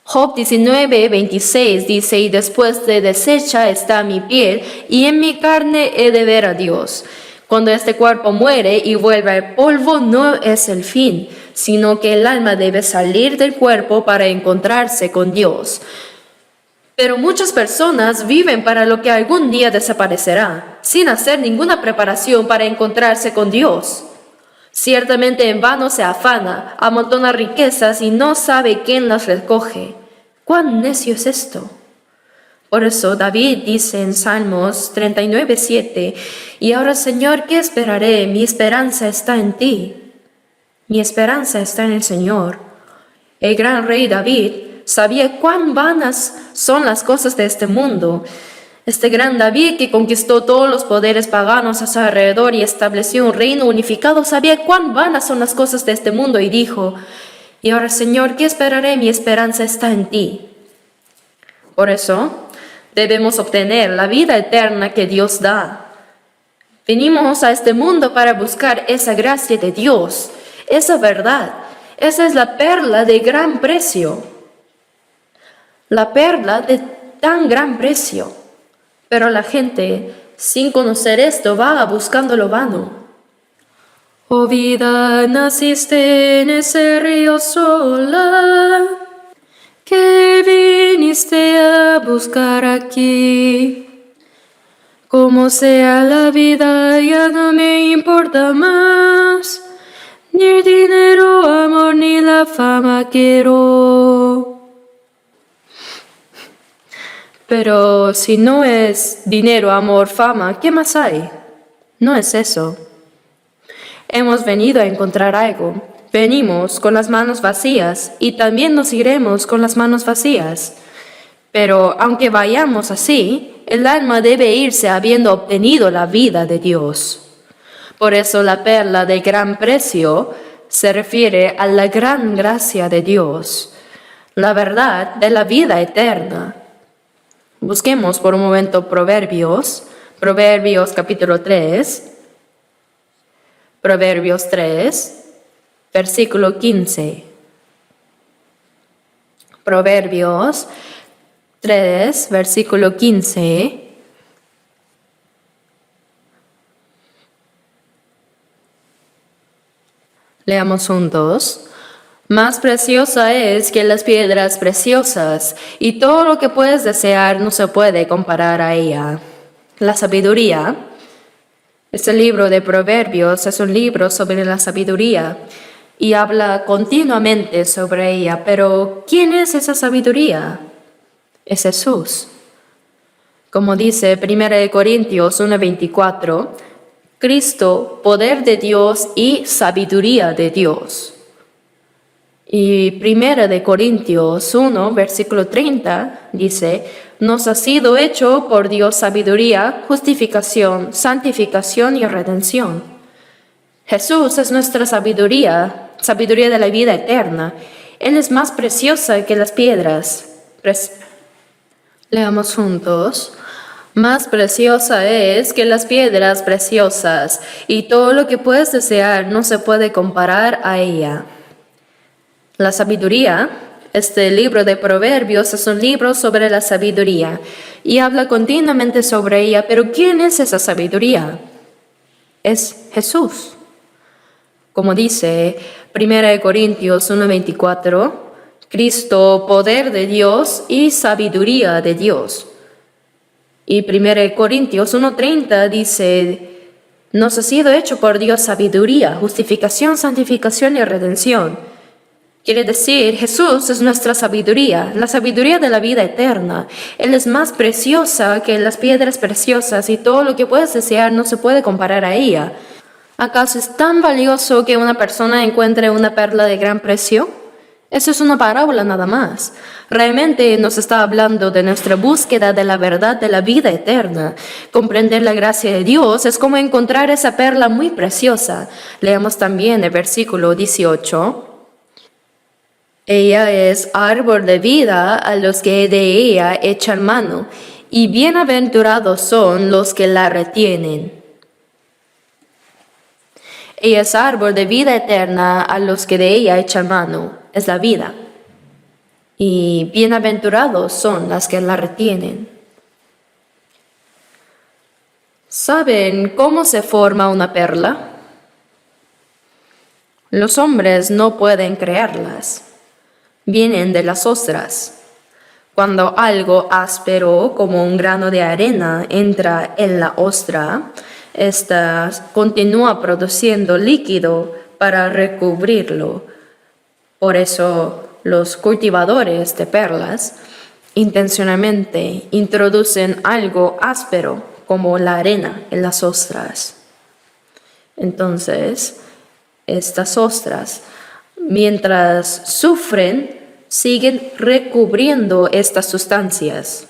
Speaker 1: Job 19, 26 dice: y después de deshecha está mi piel, y en mi carne he de ver a Dios. Cuando este cuerpo muere y vuelve al polvo, no es el fin, sino que el alma debe salir del cuerpo para encontrarse con Dios. Pero muchas personas viven para lo que algún día desaparecerá, sin hacer ninguna preparación para encontrarse con Dios. Ciertamente en vano se afana, amontona riquezas y no sabe quién las recoge. ¿Cuán necio es esto? Por eso David dice en Salmos 39, 7, y ahora, Señor, ¿qué esperaré? Mi esperanza está en ti. Mi esperanza está en el Señor. El gran rey David sabía cuán vanas son las cosas de este mundo. Este gran David, que conquistó todos los poderes paganos a su alrededor y estableció un reino unificado, sabía cuán vanas son las cosas de este mundo y dijo: y ahora, Señor, ¿qué esperaré? Mi esperanza está en ti. Por eso debemos obtener la vida eterna que Dios da. Venimos a este mundo para buscar esa gracia de Dios, esa verdad. Esa es la perla de gran precio. La perla de tan gran precio. Pero la gente, sin conocer esto, va buscando lo vano. Oh vida, naciste en ese río sola, que viniste a buscar aquí. Como sea la vida, ya no me importa más, ni el dinero, amor, ni la fama quiero. Pero si no es dinero, amor, fama, ¿qué más hay? No es eso. Hemos venido a encontrar algo. Venimos con las manos vacías y también nos iremos con las manos vacías. Pero aunque vayamos así, el alma debe irse habiendo obtenido la vida de Dios. Por eso la perla de gran precio se refiere a la gran gracia de Dios, la verdad de la vida eterna. Busquemos por un momento Proverbios capítulo 3. Proverbios 3, versículo 15. Proverbios 3, versículo 15. Leamos juntos. Más preciosa es que las piedras preciosas, y todo lo que puedes desear no se puede comparar a ella. La sabiduría. Este libro de Proverbios es un libro sobre la sabiduría y habla continuamente sobre ella. Pero, ¿quién es esa sabiduría? Es Jesús. Como dice 1 Corintios 1:24, Cristo, poder de Dios y sabiduría de Dios. Y 1 Corintios 1, versículo 30, dice, nos ha sido hecho por Dios sabiduría, justificación, santificación y redención. Jesús es nuestra sabiduría, sabiduría de la vida eterna. Él es más preciosa que las piedras. Leamos juntos. Más preciosa es que las piedras preciosas, y todo lo que puedes desear no se puede comparar a ella. La sabiduría, este libro de Proverbios es un libro sobre la sabiduría y habla continuamente sobre ella, pero ¿quién es esa sabiduría? Es Jesús. Como dice 1 Corintios 1:24, Cristo, poder de Dios y sabiduría de Dios. Y 1 Corintios 1:30 dice, nos ha sido hecho por Dios sabiduría, justificación, santificación y redención. Quiere decir, Jesús es nuestra sabiduría, la sabiduría de la vida eterna. Él es más preciosa que las piedras preciosas y todo lo que puedes desear no se puede comparar a ella. ¿Acaso es tan valioso que una persona encuentre una perla de gran precio? Eso es una parábola nada más. Realmente nos está hablando de nuestra búsqueda de la verdad de la vida eterna. Comprender la gracia de Dios es como encontrar esa perla muy preciosa. Leamos también el versículo 18. Ella es árbol de vida a los que de ella echan mano, y bienaventurados son los que la retienen. Ella es árbol de vida eterna a los que de ella echan mano, es la vida. Y bienaventurados son las que la retienen. ¿Saben cómo se forma una perla? Los hombres no pueden crearlas. Vienen de las ostras. Cuando algo áspero como un grano de arena entra en la ostra, ésta continúa produciendo líquido para recubrirlo. Por eso los cultivadores de perlas intencionalmente introducen algo áspero como la arena en las ostras. Entonces, estas ostras, mientras sufren, siguen recubriendo estas sustancias.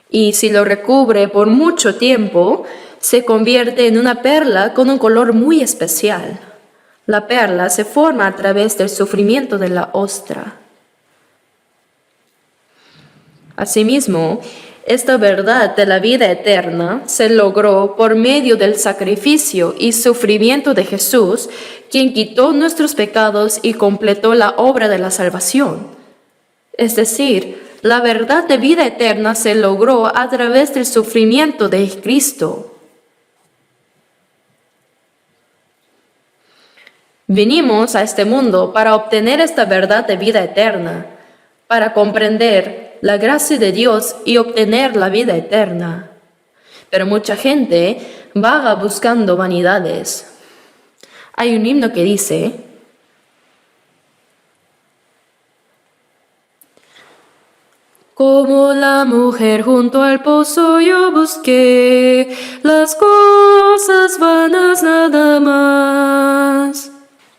Speaker 1: Y si lo recubre por mucho tiempo, se convierte en una perla con un color muy especial. La perla se forma a través del sufrimiento de la ostra. Asimismo, esta verdad de la vida eterna se logró por medio del sacrificio y sufrimiento de Jesús, quien quitó nuestros pecados y completó la obra de la salvación. Es decir, la verdad de vida eterna se logró a través del sufrimiento de Cristo. Vinimos a este mundo para obtener esta verdad de vida eterna, para comprender la gracia de Dios y obtener la vida eterna. Pero mucha gente vaga buscando vanidades. Hay un himno que dice, como la mujer junto al pozo yo busqué las cosas vanas nada más.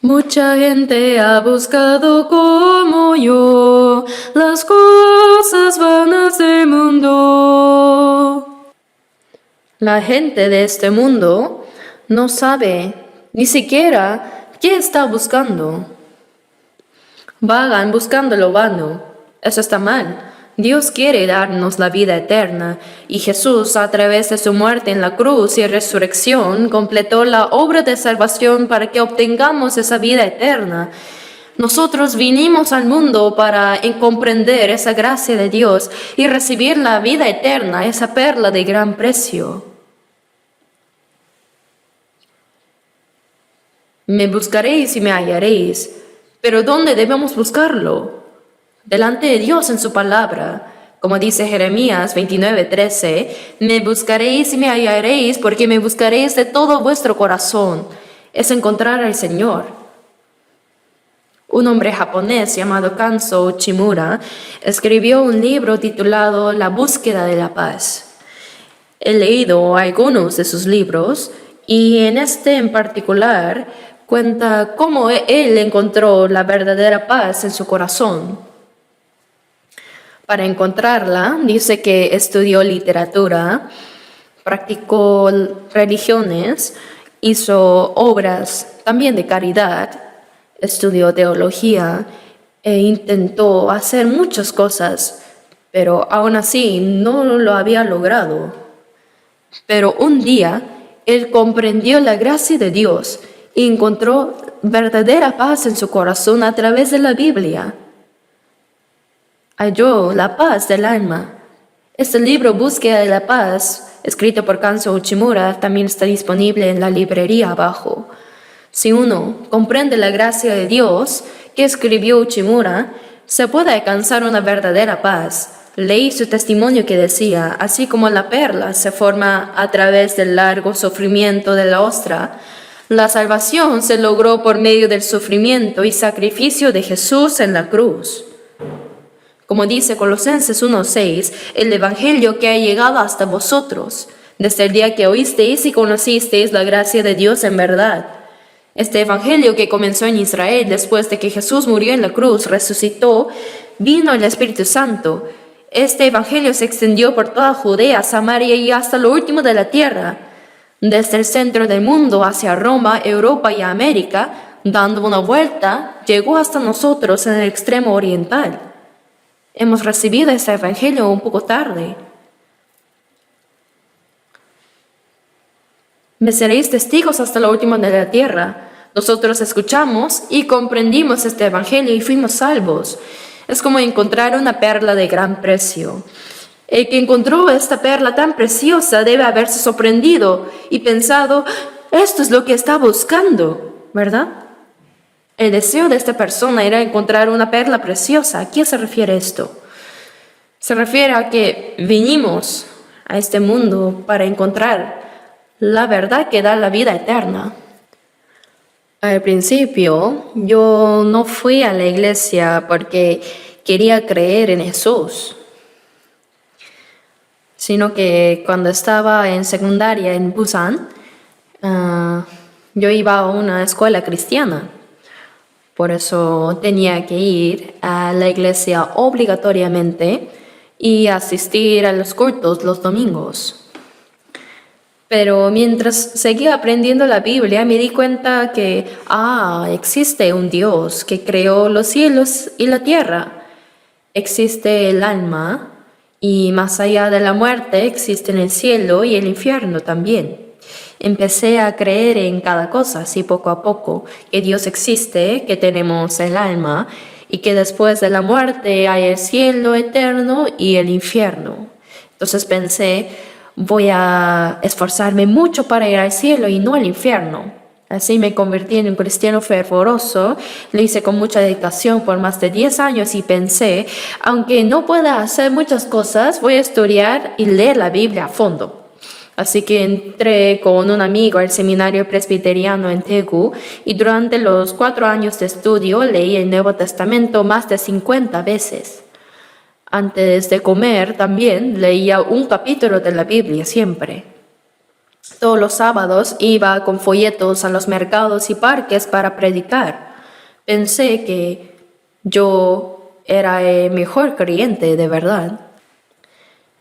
Speaker 1: Mucha gente ha buscado como yo las cosas vanas del mundo. La gente de este mundo no sabe ni siquiera qué está buscando. Vagan buscando lo vano. Eso está mal. Dios quiere darnos la vida eterna, y Jesús, a través de su muerte en la cruz y resurrección, completó la obra de salvación para que obtengamos esa vida eterna. Nosotros vinimos al mundo para comprender esa gracia de Dios y recibir la vida eterna, esa perla de gran precio. Me buscaréis y me hallaréis. Pero ¿dónde debemos buscarlo? Delante de Dios en su palabra. Como dice Jeremías 29:13, me buscaréis y me hallaréis porque me buscaréis de todo vuestro corazón. Es encontrar al Señor. Un hombre japonés llamado Kanzo Uchimura escribió un libro titulado La búsqueda de la paz. He leído algunos de sus libros y en este en particular cuenta cómo él encontró la verdadera paz en su corazón. Para encontrarla, dice que estudió literatura, practicó religiones, hizo obras también de caridad, estudió teología e intentó hacer muchas cosas, pero aún así no lo había logrado. Pero un día él comprendió la gracia de Dios y encontró verdadera paz en su corazón a través de la Biblia. Halló la paz del alma. Este libro, Búsqueda de la Paz, escrito por Kanzo Uchimura, también está disponible en la librería abajo. Si uno comprende la gracia de Dios que escribió Uchimura, se puede alcanzar una verdadera paz. Leí su testimonio que decía, así como la perla se forma a través del largo sufrimiento de la ostra, la salvación se logró por medio del sufrimiento y sacrificio de Jesús en la cruz. Como dice Colosenses 1:6, el Evangelio que ha llegado hasta vosotros, desde el día que oísteis y conocisteis la gracia de Dios en verdad. Este Evangelio que comenzó en Israel después de que Jesús murió en la cruz, resucitó, vino el Espíritu Santo. Este Evangelio se extendió por toda Judea, Samaria y hasta lo último de la tierra, desde el centro del mundo hacia Roma, Europa y América, dando una vuelta, llegó hasta nosotros en el extremo oriental. Hemos recibido este Evangelio un poco tarde. Me seréis testigos hasta lo último de la tierra. Nosotros escuchamos y comprendimos este Evangelio y fuimos salvos. Es como encontrar una perla de gran precio. El que encontró esta perla tan preciosa debe haberse sorprendido y pensado, esto es lo que está buscando, ¿verdad? El deseo de esta persona era encontrar una perla preciosa. ¿A qué se refiere esto? Se refiere a que vinimos a este mundo para encontrar la verdad que da la vida eterna. Al principio, yo no fui a la iglesia porque quería creer en Jesús, sino que cuando estaba en secundaria en Busan, yo iba a una escuela cristiana. Por eso tenía que ir a la iglesia obligatoriamente y asistir a los cultos los domingos. Pero mientras seguía aprendiendo la Biblia, me di cuenta que, existe un Dios que creó los cielos y la tierra. Existe el alma y más allá de la muerte existen el cielo y el infierno también. Empecé a creer en cada cosa, así poco a poco, que Dios existe, que tenemos el alma y que después de la muerte hay el cielo eterno y el infierno. Entonces pensé, voy a esforzarme mucho para ir al cielo y no al infierno. Así me convertí en un cristiano fervoroso, lo hice con mucha dedicación por más de 10 años y pensé, aunque no pueda hacer muchas cosas, voy a estudiar y leer la Biblia a fondo. Así que entré con un amigo al seminario presbiteriano en Daegu y durante los 4 años de estudio leí el Nuevo Testamento más de 50 veces. Antes de comer también leía un capítulo de la Biblia siempre. Todos los sábados iba con folletos a los mercados y parques para predicar. Pensé que yo era el mejor creyente de verdad.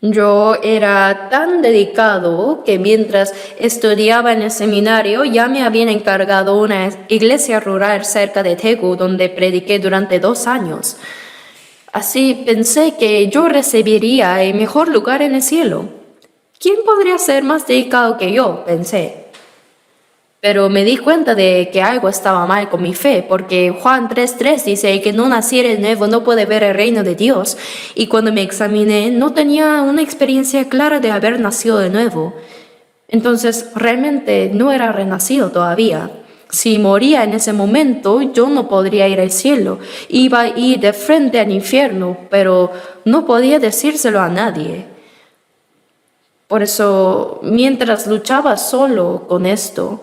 Speaker 1: Yo era tan dedicado que mientras estudiaba en el seminario ya me habían encargado una iglesia rural cerca de Daegu donde prediqué durante 2 años. Así pensé que yo recibiría el mejor lugar en el cielo. ¿Quién podría ser más dedicado que yo?, pensé. Pero me di cuenta de que algo estaba mal con mi fe, porque Juan 3:3 dice que no naciera de nuevo no puede ver el reino de Dios. Y cuando me examiné, no tenía una experiencia clara de haber nacido de nuevo. Entonces, realmente no era renacido todavía. Si moría en ese momento, yo no podría ir al cielo. Iba a ir de frente al infierno, pero no podía decírselo a nadie. Por eso, mientras luchaba solo con esto,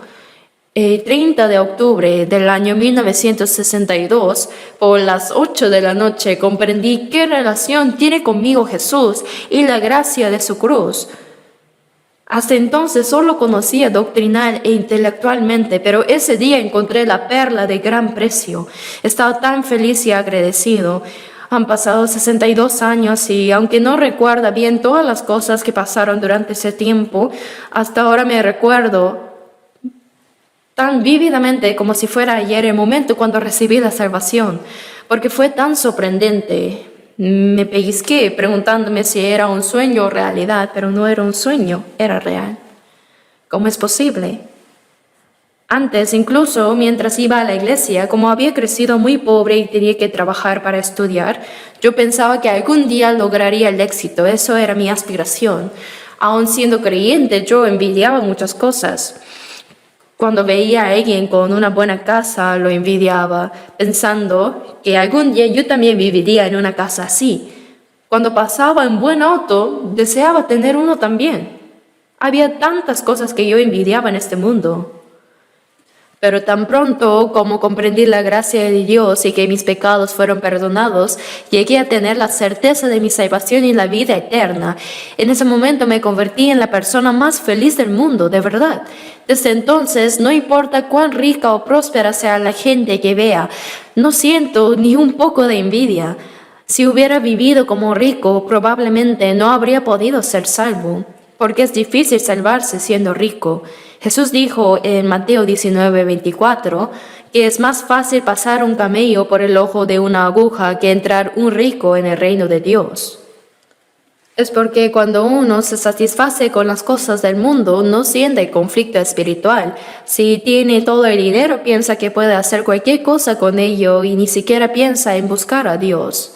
Speaker 1: el 30 de octubre del año 1962, por las 8 de la noche, comprendí qué relación tiene conmigo Jesús y la gracia de su cruz. Hasta entonces solo conocía doctrinal e intelectualmente, pero ese día encontré la perla de gran precio. Estaba tan feliz y agradecido. Han pasado 62 años y aunque no recuerda bien todas las cosas que pasaron durante ese tiempo, hasta ahora me recuerdo tan vívidamente como si fuera ayer el momento cuando recibí la salvación, porque fue tan sorprendente. Me pellizqué preguntándome si era un sueño o realidad, pero no era un sueño, era real. ¿Cómo es posible? Antes, incluso mientras iba a la iglesia, como había crecido muy pobre y tenía que trabajar para estudiar, yo pensaba que algún día lograría el éxito. Eso era mi aspiración. Aun siendo creyente, yo envidiaba muchas cosas. Cuando veía a alguien con una buena casa, lo envidiaba, pensando que algún día yo también viviría en una casa así. Cuando pasaba en buen auto, deseaba tener uno también. Había tantas cosas que yo envidiaba en este mundo. Pero tan pronto como comprendí la gracia de Dios y que mis pecados fueron perdonados, llegué a tener la certeza de mi salvación y la vida eterna. En ese momento me convertí en la persona más feliz del mundo, de verdad. Desde entonces, no importa cuán rica o próspera sea la gente que vea, no siento ni un poco de envidia. Si hubiera vivido como rico, probablemente no habría podido ser salvo, porque es difícil salvarse siendo rico. Jesús dijo en Mateo 19:24 que es más fácil pasar un camello por el ojo de una aguja que entrar un rico en el reino de Dios. Es porque cuando uno se satisface con las cosas del mundo, no siente conflicto espiritual. Si tiene todo el dinero, piensa que puede hacer cualquier cosa con ello y ni siquiera piensa en buscar a Dios.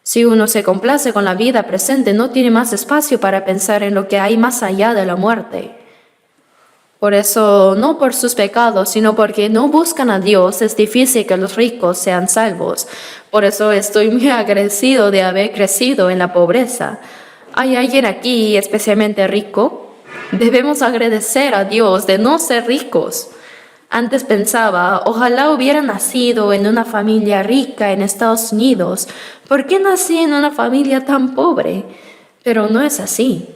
Speaker 1: Si uno se complace con la vida presente, no tiene más espacio para pensar en lo que hay más allá de la muerte. Por eso, no por sus pecados, sino porque no buscan a Dios, es difícil que los ricos sean salvos. Por eso estoy muy agradecido de haber crecido en la pobreza. ¿Hay alguien aquí especialmente rico? Debemos agradecer a Dios de no ser ricos. Antes pensaba, ojalá hubiera nacido en una familia rica en Estados Unidos. ¿Por qué nací en una familia tan pobre? Pero no es así.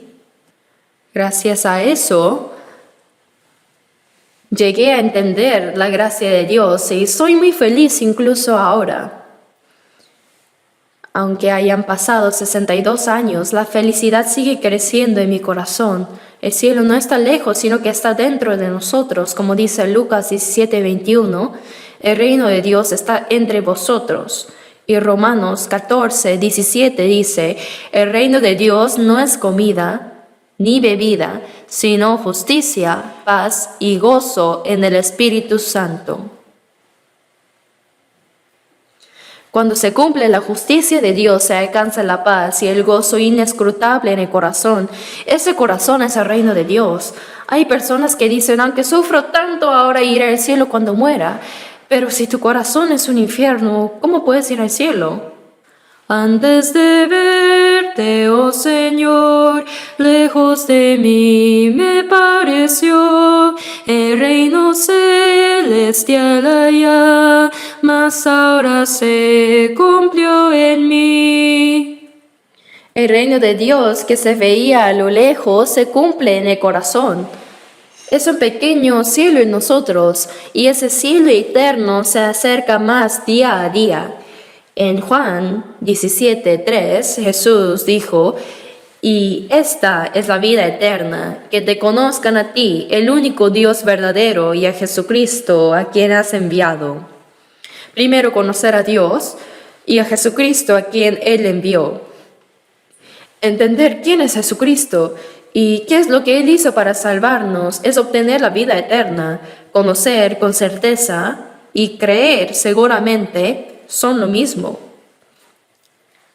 Speaker 1: Gracias a eso, llegué a entender la gracia de Dios y soy muy feliz incluso ahora. Aunque hayan pasado 62 años, la felicidad sigue creciendo en mi corazón. El cielo no está lejos, sino que está dentro de nosotros, como dice Lucas 17:21. El reino de Dios está entre vosotros. Y Romanos 14:17 dice, el reino de Dios no es comida ni bebida, sino justicia, paz y gozo en el Espíritu Santo. Cuando se cumple la justicia de Dios, se alcanza la paz y el gozo inescrutable en el corazón. Ese corazón es el reino de Dios. Hay personas que dicen, aunque sufro tanto, ahora iré al cielo cuando muera. Pero si tu corazón es un infierno, ¿cómo puedes ir al cielo? Antes de verte, oh Señor, lejos de mí me pareció el reino celestial allá, mas ahora se cumplió en mí. El reino de Dios que se veía a lo lejos se cumple en el corazón. Es un pequeño cielo en nosotros y ese cielo eterno se acerca más día a día. En Juan 17:3 Jesús dijo, y esta es la vida eterna, que te conozcan a ti, el único Dios verdadero, y a Jesucristo, a quien has enviado. Primero conocer a Dios y a Jesucristo, a quien Él envió. Entender quién es Jesucristo y qué es lo que Él hizo para salvarnos es obtener la vida eterna. Conocer con certeza y creer seguramente son lo mismo.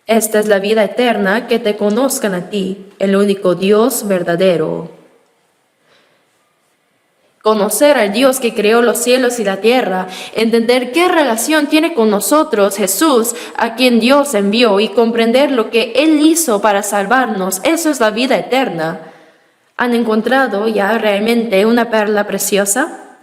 Speaker 1: Esta es la vida eterna, que te conozcan a ti, el único Dios verdadero. Conocer al Dios que creó los cielos y la tierra, entender qué relación tiene con nosotros Jesús, a quien Dios envió, y comprender lo que Él hizo para salvarnos, eso es la vida eterna. ¿Han encontrado ya realmente una perla preciosa?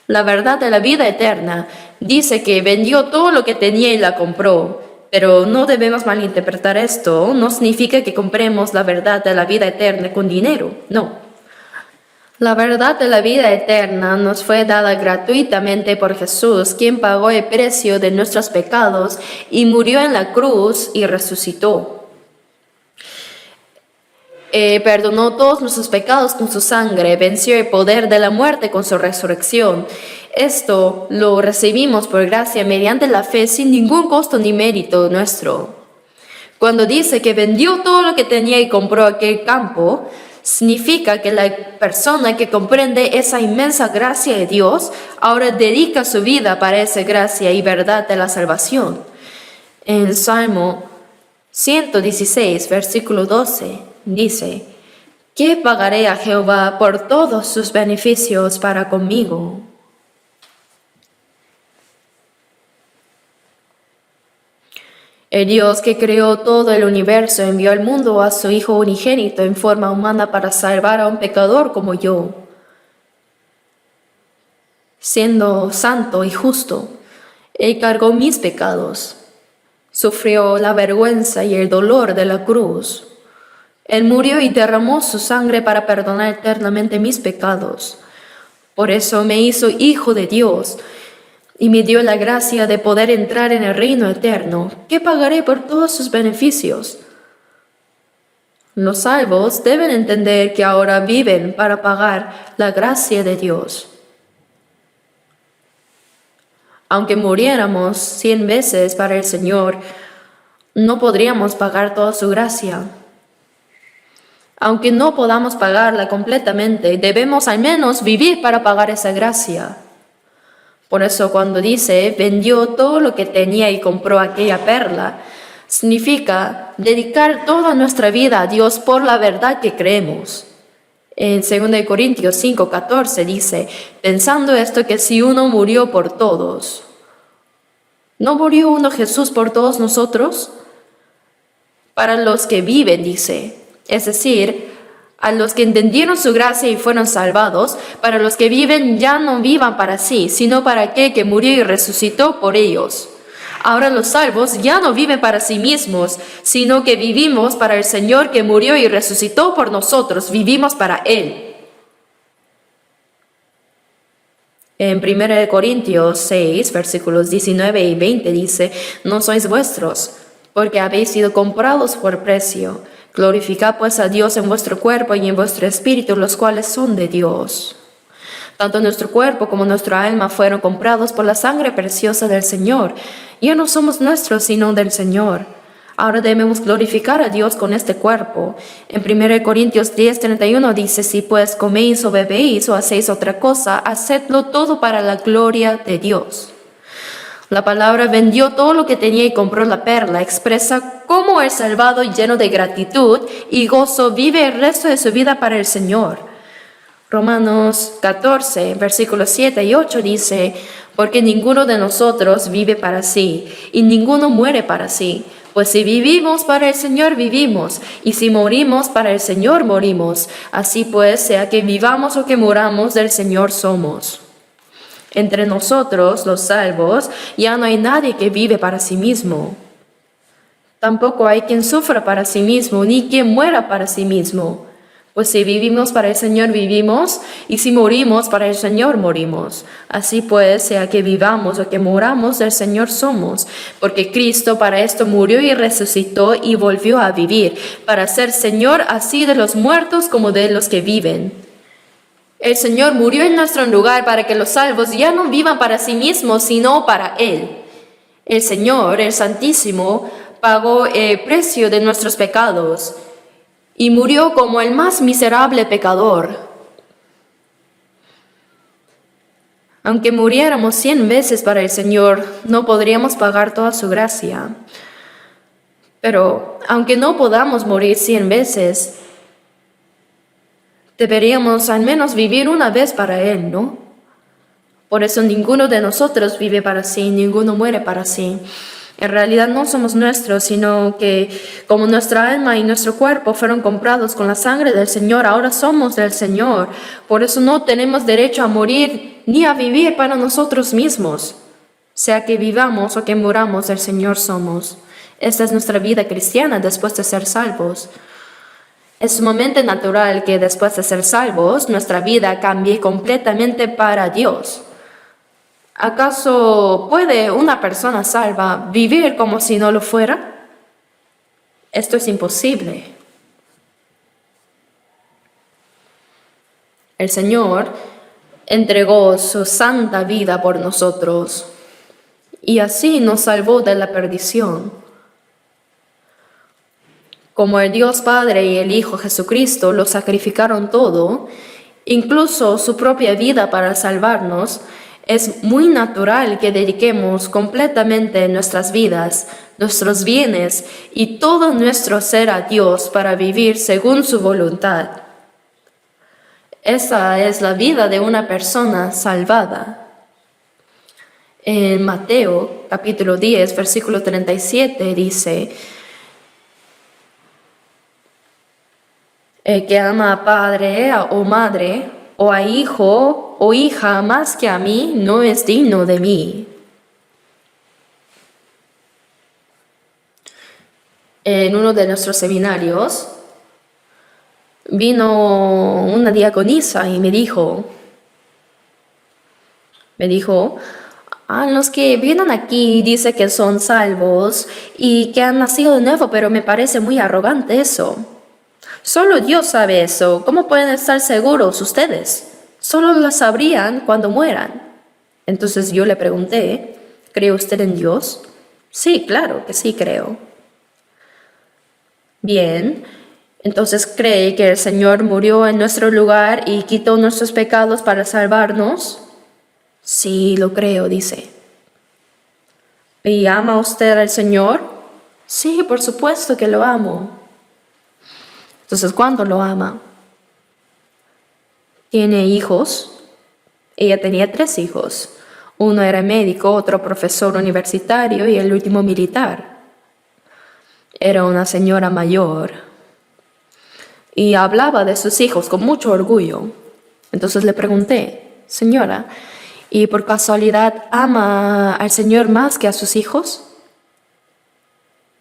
Speaker 1: La verdad de la vida eterna dice que vendió todo lo que tenía y la compró. Pero no debemos malinterpretar esto. No significa que compremos la verdad de la vida eterna con dinero. No. La verdad de la vida eterna nos fue dada gratuitamente por Jesús, quien pagó el precio de nuestros pecados y murió en la cruz y resucitó. Perdonó todos nuestros pecados con su sangre, venció el poder de la muerte con su resurrección. Esto lo recibimos por gracia mediante la fe sin ningún costo ni mérito nuestro. Cuando dice que vendió todo lo que tenía y compró aquel campo, significa que la persona que comprende esa inmensa gracia de Dios ahora dedica su vida para esa gracia y verdad de la salvación. En Salmo 116, versículo 12, dice: ¿qué pagaré a Jehová por todos sus beneficios para conmigo? El Dios que creó todo el universo envió al mundo a su Hijo unigénito en forma humana para salvar a un pecador como yo. Siendo santo y justo, Él cargó mis pecados, sufrió la vergüenza y el dolor de la cruz. Él murió y derramó su sangre para perdonar eternamente mis pecados. Por eso me hizo hijo de Dios y me dio la gracia de poder entrar en el reino eterno. ¿Qué pagaré por todos sus beneficios? Los salvos deben entender que ahora viven para pagar la gracia de Dios. Aunque muriéramos 100 veces para el Señor, no podríamos pagar toda su gracia. Aunque no podamos pagarla completamente, debemos al menos vivir para pagar esa gracia. Por eso cuando dice, vendió todo lo que tenía y compró aquella perla, significa dedicar toda nuestra vida a Dios por la verdad que creemos. En 2 Corintios 5:14 dice, pensando esto que si uno murió por todos, ¿no murió uno Jesús por todos nosotros? Para los que viven, dice, es decir, a los que entendieron su gracia y fueron salvados, para los que viven ya no vivan para sí, sino para aquel que murió y resucitó por ellos. Ahora los salvos ya no viven para sí mismos, sino que vivimos para el Señor que murió y resucitó por nosotros, vivimos para Él. En 1 Corintios 6, versículos 19 y 20 dice, no sois vuestros, porque habéis sido comprados por precio. Glorificad pues a Dios en vuestro cuerpo y en vuestro espíritu, los cuales son de Dios. Tanto nuestro cuerpo como nuestra alma fueron comprados por la sangre preciosa del Señor. Ya no somos nuestros, sino del Señor. Ahora debemos glorificar a Dios con este cuerpo. En 1 Corintios 10:31 dice, si pues coméis o bebéis o hacéis otra cosa, hacedlo todo para la gloria de Dios. La palabra vendió todo lo que tenía y compró la perla expresa cómo el salvado lleno de gratitud y gozo vive el resto de su vida para el Señor. Romanos 14, versículos 7 y 8 dice, porque ninguno de nosotros vive para sí y ninguno muere para sí. Pues si vivimos para el Señor vivimos, y si morimos para el Señor morimos. Así pues, sea que vivamos o que muramos, del Señor somos. Entre nosotros, los salvos, ya no hay nadie que vive para sí mismo. Tampoco hay quien sufra para sí mismo, ni quien muera para sí mismo. Pues si vivimos para el Señor vivimos, y si morimos para el Señor morimos. Así pues, sea que vivamos o que muramos, del Señor somos. Porque Cristo para esto murió y resucitó y volvió a vivir, para ser Señor así de los muertos como de los que viven. El Señor murió en nuestro lugar para que los salvos ya no vivan para sí mismos, sino para Él. El Señor, el Santísimo, pagó el precio de nuestros pecados y murió como el más miserable pecador. Aunque muriéramos 100 veces para el Señor, no podríamos pagar toda su gracia. Pero aunque no podamos morir 100 veces, deberíamos al menos vivir una vez para Él, ¿no? Por eso ninguno de nosotros vive para sí, ninguno muere para sí. En realidad no somos nuestros, sino que como nuestra alma y nuestro cuerpo fueron comprados con la sangre del Señor, ahora somos del Señor. Por eso no tenemos derecho a morir ni a vivir para nosotros mismos. Sea que vivamos o que muramos, del Señor somos. Esta es nuestra vida cristiana después de ser salvos. Es sumamente natural que después de ser salvos, nuestra vida cambie completamente para Dios. ¿Acaso puede una persona salva vivir como si no lo fuera? Esto es imposible. El Señor entregó su santa vida por nosotros y así nos salvó de la perdición. Como el Dios Padre y el Hijo Jesucristo lo sacrificaron todo, incluso su propia vida para salvarnos, es muy natural que dediquemos completamente nuestras vidas, nuestros bienes y todo nuestro ser a Dios para vivir según su voluntad. Esa es la vida de una persona salvada. En Mateo capítulo 10, versículo 37 dice: el que ama a padre o madre o a hijo o hija más que a mí no es digno de mí. En uno de nuestros seminarios vino una diaconisa y me dijo, los que vienen aquí dicen que son salvos y que han nacido de nuevo, pero me parece muy arrogante eso. Solo Dios sabe eso. ¿Cómo pueden estar seguros ustedes? Solo lo sabrían cuando mueran. Entonces yo le pregunté, ¿cree usted en Dios? Sí, claro que sí creo. Bien, entonces ¿cree que el Señor murió en nuestro lugar y quitó nuestros pecados para salvarnos? Sí, lo creo, dice. ¿Y ama usted al Señor? Sí, por supuesto que lo amo. Entonces, ¿cuánto lo ama? ¿Tiene hijos? Ella tenía 3 hijos. Uno era médico, otro profesor universitario y el último militar. Era una señora mayor y hablaba de sus hijos con mucho orgullo. Entonces le pregunté, señora, ¿y por casualidad ama al Señor más que a sus hijos?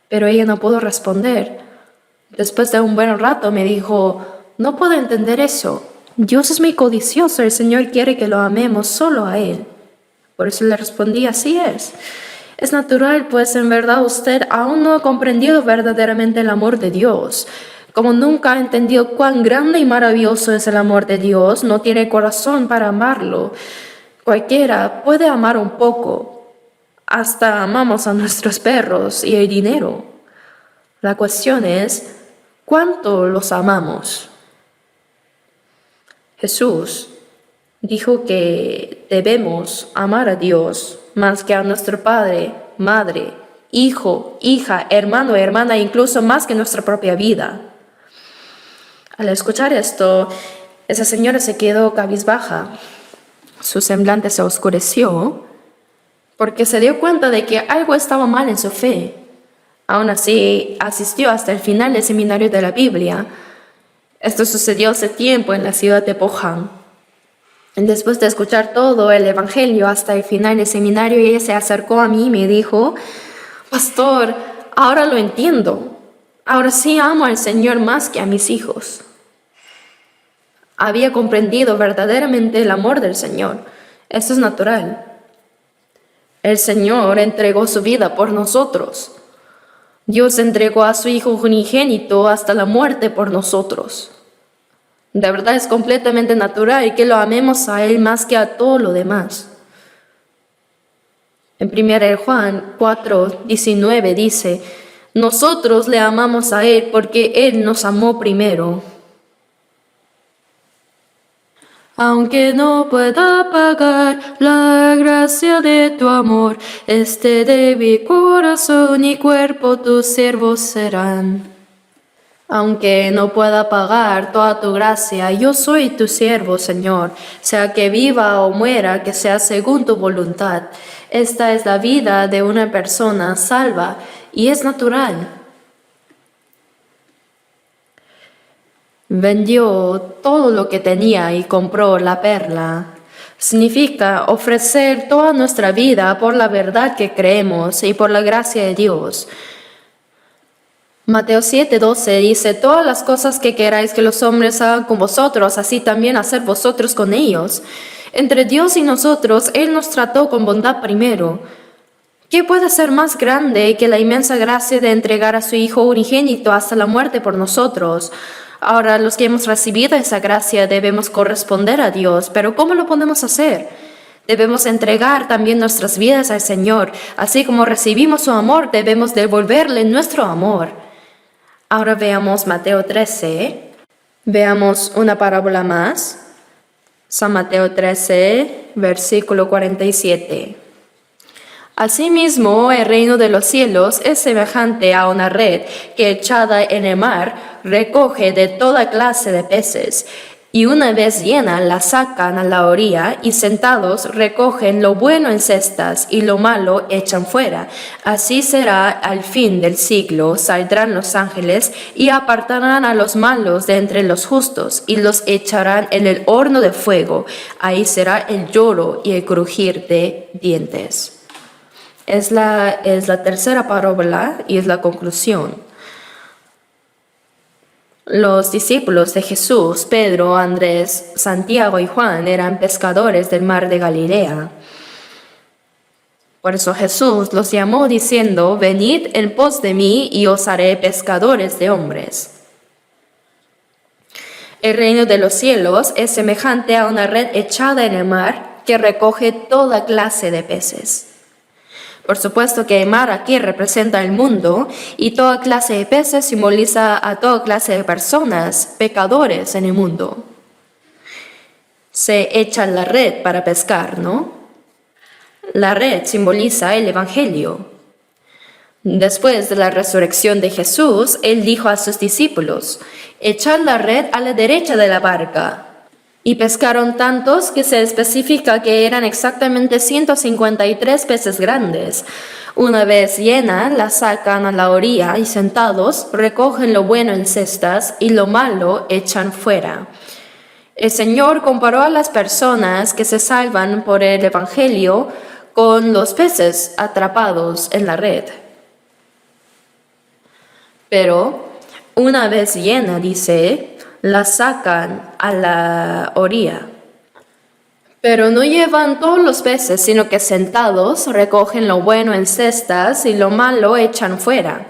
Speaker 1: Pero ella no pudo responder. Después de un buen rato me dijo, no puedo entender eso. Dios es muy codicioso, el Señor quiere que lo amemos solo a Él. Por eso le respondí, así es. Es natural, pues en verdad usted aún no ha comprendido verdaderamente el amor de Dios. Como nunca ha entendido cuán grande y maravilloso es el amor de Dios, no tiene corazón para amarlo. Cualquiera puede amar un poco. Hasta amamos a nuestros perros y el dinero. La cuestión es, ¿cuánto los amamos? Jesús dijo que debemos amar a Dios más que a nuestro padre, madre, hijo, hija, hermano, hermana, incluso más que nuestra propia vida. Al escuchar esto, esa señora se quedó cabizbaja. Su semblante se oscureció porque se dio cuenta de que algo estaba mal en su fe. Aún así, asistió hasta el final del seminario de la Biblia. Esto sucedió hace tiempo en la ciudad de Pohang. Después de escuchar todo el evangelio hasta el final del seminario, ella se acercó a mí y me dijo, pastor, ahora lo entiendo. Ahora sí amo al Señor más que a mis hijos. Había comprendido verdaderamente el amor del Señor. Esto es natural. El Señor entregó su vida por nosotros. Dios entregó a su Hijo unigénito hasta la muerte por nosotros. De verdad es completamente natural que lo amemos a Él más que a todo lo demás. En 1 Juan 4:19 dice, nosotros le amamos a Él porque Él nos amó primero. Aunque no pueda pagar la gracia de tu amor, este débil corazón y cuerpo tus siervos serán. Aunque no pueda pagar toda tu gracia, yo soy tu siervo, Señor, sea que viva o muera, que sea según tu voluntad. Esta es la vida de una persona salva y es natural. Vendió todo lo que tenía y compró la perla. Significa ofrecer toda nuestra vida por la verdad que creemos y por la gracia de Dios. Mateo 7:12 dice, todas las cosas que queráis que los hombres hagan con vosotros, así también hacer vosotros con ellos. Entre Dios y nosotros, Él nos trató con bondad primero. ¿Qué puede ser más grande que la inmensa gracia de entregar a su Hijo unigénito hasta la muerte por nosotros? Ahora, los que hemos recibido esa gracia debemos corresponder a Dios, pero ¿cómo lo podemos hacer? Debemos entregar también nuestras vidas al Señor. Así como recibimos su amor, debemos devolverle nuestro amor. Ahora veamos Mateo 13. Veamos una parábola más. San Mateo 13, versículo 47. Asimismo, el reino de los cielos es semejante a una red que echada en el mar recoge de toda clase de peces, y una vez llena la sacan a la orilla y sentados recogen lo bueno en cestas y lo malo echan fuera. Así será al fin del siglo, saldrán los ángeles y apartarán a los malos de entre los justos y los echarán en el horno de fuego. Ahí será el lloro y el crujir de dientes. Es la tercera parábola y es la conclusión. Los discípulos de Jesús, Pedro, Andrés, Santiago y Juan, eran pescadores del mar de Galilea. Por eso Jesús los llamó diciendo, venid en pos de mí y os haré pescadores de hombres. El reino de los cielos es semejante a una red echada en el mar que recoge toda clase de peces. Por supuesto que el mar aquí representa el mundo y toda clase de peces simboliza a toda clase de personas, pecadores en el mundo. Se echa la red para pescar, ¿no? La red simboliza el Evangelio. Después de la resurrección de Jesús, Él dijo a sus discípulos, echad la red a la derecha de la barca. Y pescaron tantos que se especifica que eran exactamente 153 peces grandes. Una vez llena, la sacan a la orilla y sentados recogen lo bueno en cestas y lo malo echan fuera. El Señor comparó a las personas que se salvan por el Evangelio con los peces atrapados en la red. Pero una vez llena, dice, la sacan a la orilla. Pero no llevan todos los peces, sino que sentados recogen lo bueno en cestas y lo malo echan fuera.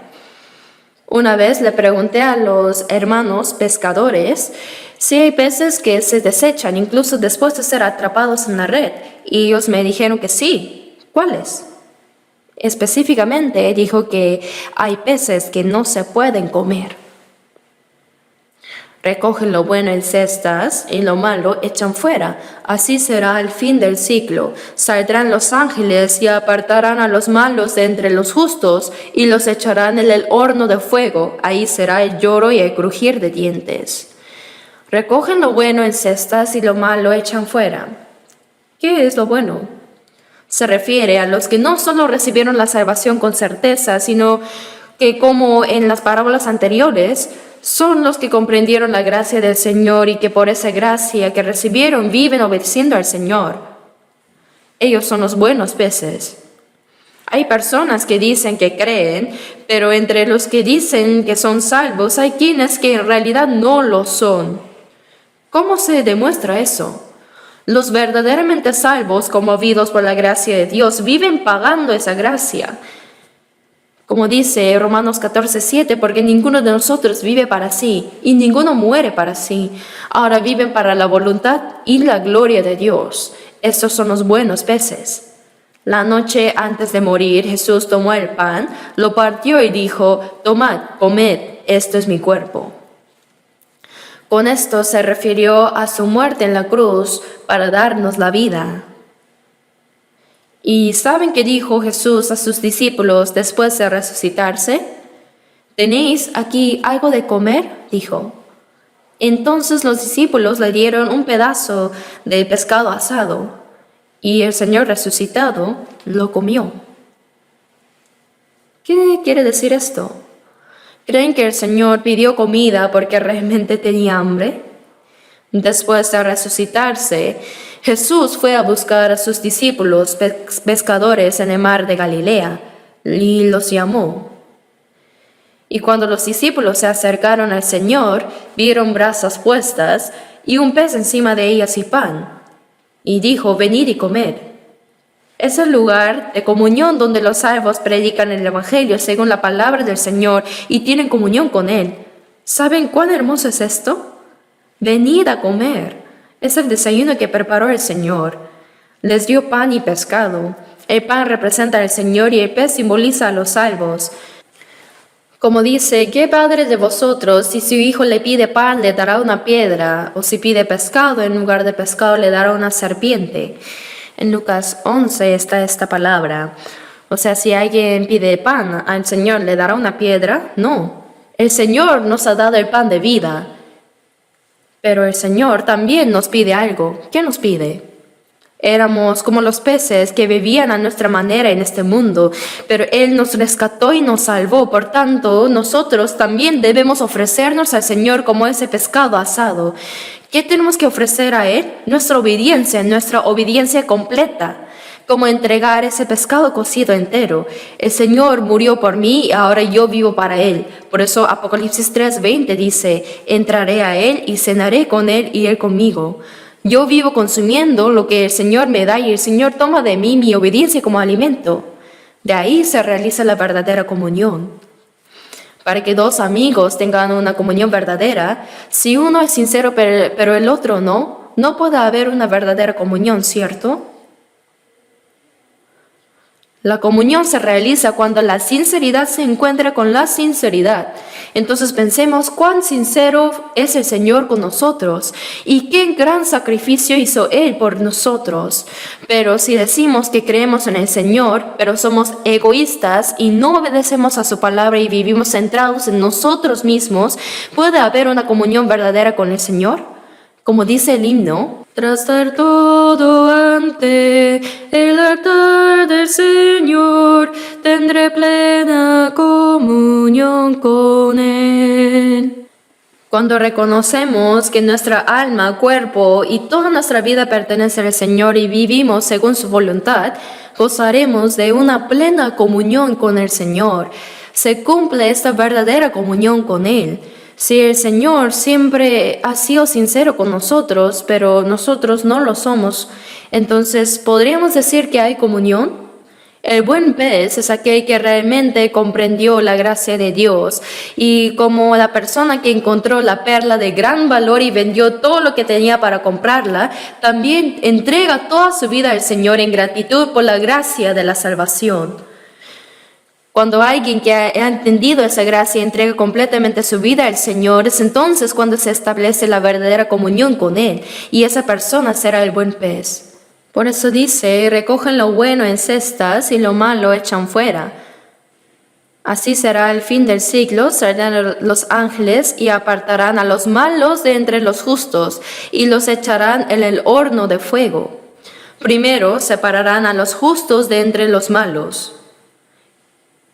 Speaker 1: Una vez le pregunté a los hermanos pescadores si hay peces que se desechan incluso después de ser atrapados en la red, y ellos me dijeron que sí. ¿Cuáles? Específicamente dijo que hay peces que no se pueden comer. Recogen lo bueno en cestas y lo malo echan fuera. Así será el fin del siglo. Saldrán los ángeles y apartarán a los malos de entre los justos y los echarán en el horno de fuego. Ahí será el lloro y el crujir de dientes. Recogen lo bueno en cestas y lo malo echan fuera. ¿Qué es lo bueno? Se refiere a los que no solo recibieron la salvación con certeza, sino que, como en las parábolas anteriores, son los que comprendieron la gracia del Señor y que por esa gracia que recibieron viven obedeciendo al Señor. Ellos son los buenos peces. Hay personas que dicen que creen, pero entre los que dicen que son salvos hay quienes que en realidad no lo son. ¿Cómo se demuestra eso? Los verdaderamente salvos, conmovidos por la gracia de Dios, viven pagando esa gracia. Como dice Romanos 14:7, porque ninguno de nosotros vive para sí y ninguno muere para sí. Ahora viven para la voluntad y la gloria de Dios. Estos son los buenos peces. La noche antes de morir, Jesús tomó el pan, lo partió y dijo, tomad, comed, esto es mi cuerpo. Con esto se refirió a su muerte en la cruz para darnos la vida. ¿Y saben qué dijo Jesús a sus discípulos después de resucitarse? ¿Tenéis aquí algo de comer?, dijo. Entonces los discípulos le dieron un pedazo de pescado asado, y el Señor resucitado lo comió. ¿Qué quiere decir esto? ¿Creen que el Señor pidió comida porque realmente tenía hambre? Después de resucitarse, Jesús fue a buscar a sus discípulos pescadores en el mar de Galilea y los llamó. Y cuando los discípulos se acercaron al Señor, vieron brasas puestas y un pez encima de ellas y pan. Y dijo: venid y comed. Es el lugar de comunión donde los salvos predican el Evangelio según la palabra del Señor y tienen comunión con Él. ¿Saben cuán hermoso es esto? Venid a comer. Es el desayuno que preparó el Señor. Les dio pan y pescado. El pan representa al Señor y el pez simboliza a los salvos. Como dice: ¿qué padre de vosotros, si su hijo le pide pan, le dará una piedra? O si pide pescado, en lugar de pescado le dará una serpiente. En Lucas 11 está esta palabra. O sea, si alguien pide pan al Señor, ¿le dará una piedra? No. El Señor nos ha dado el pan de vida. Pero el Señor también nos pide algo. ¿Qué nos pide? Éramos como los peces que vivían a nuestra manera en este mundo, pero Él nos rescató y nos salvó. Por tanto, nosotros también debemos ofrecernos al Señor como ese pescado asado. ¿Qué tenemos que ofrecer a Él? Nuestra obediencia completa. Como entregar ese pescado cocido entero. El Señor murió por mí y ahora yo vivo para Él. Por eso Apocalipsis 3:20 dice: entraré a Él y cenaré con Él y Él conmigo. Yo vivo consumiendo lo que el Señor me da y el Señor toma de mí mi obediencia como alimento. De ahí se realiza la verdadera comunión. Para que dos amigos tengan una comunión verdadera, si uno es sincero pero el otro no, no puede haber una verdadera comunión, ¿cierto? La comunión se realiza cuando la sinceridad se encuentra con la sinceridad. Entonces pensemos cuán sincero es el Señor con nosotros y qué gran sacrificio hizo Él por nosotros. Pero si decimos que creemos en el Señor, pero somos egoístas y no obedecemos a su palabra y vivimos centrados en nosotros mismos, ¿puede haber una comunión verdadera con el Señor? Como dice el himno: tras dar todo ante el altar del Señor, tendré plena comunión con Él. Cuando reconocemos que nuestra alma, cuerpo y toda nuestra vida pertenece al Señor y vivimos según su voluntad, gozaremos de una plena comunión con el Señor. Se cumple esta verdadera comunión con Él. Si el Señor siempre ha sido sincero con nosotros, pero nosotros no lo somos, entonces ¿podríamos decir que hay comunión? El buen pez es aquel que realmente comprendió la gracia de Dios y como la persona que encontró la perla de gran valor y vendió todo lo que tenía para comprarla, también entrega toda su vida al Señor en gratitud por la gracia de la salvación. Cuando alguien que ha entendido esa gracia entrega completamente su vida al Señor, es entonces cuando se establece la verdadera comunión con Él, y esa persona será el buen pez. Por eso dice: recogen lo bueno en cestas y lo malo echan fuera. Así será el fin del siglo, saldrán los ángeles y apartarán a los malos de entre los justos y los echarán en el horno de fuego. Primero separarán a los justos de entre los malos.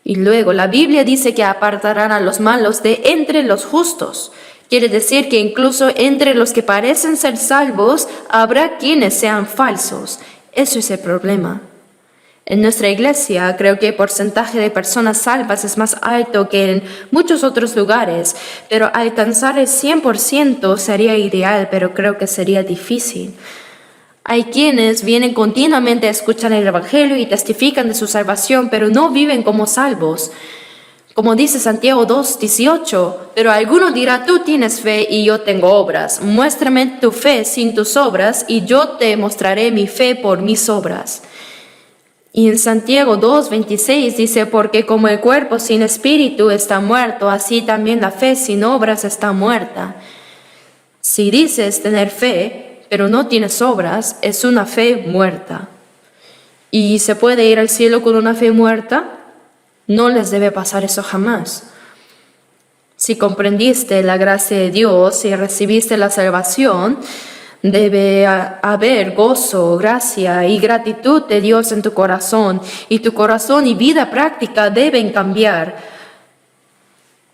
Speaker 1: Y luego la Biblia dice que apartarán a los malos de entre los justos. Quiere decir que incluso entre los que parecen ser salvos, habrá quienes sean falsos. Eso es el problema. En nuestra iglesia creo que el porcentaje de personas salvas es más alto que en muchos otros lugares, pero alcanzar el 100% sería ideal, pero creo que sería difícil. Hay quienes vienen continuamente a escuchar el Evangelio y testifican de su salvación, pero no viven como salvos. Como dice Santiago 2:18, pero alguno dirá: tú tienes fe y yo tengo obras. Muéstrame tu fe sin tus obras y yo te mostraré mi fe por mis obras. Y en Santiago 2:26 dice: porque como el cuerpo sin espíritu está muerto, así también la fe sin obras está muerta. Si dices tener fe, pero no tienes obras, es una fe muerta. ¿Y se puede ir al cielo con una fe muerta? No les debe pasar eso jamás. Si comprendiste la gracia de Dios y recibiste la salvación, debe haber gozo, gracia y gratitud de Dios en tu corazón, y tu corazón y vida práctica deben cambiar.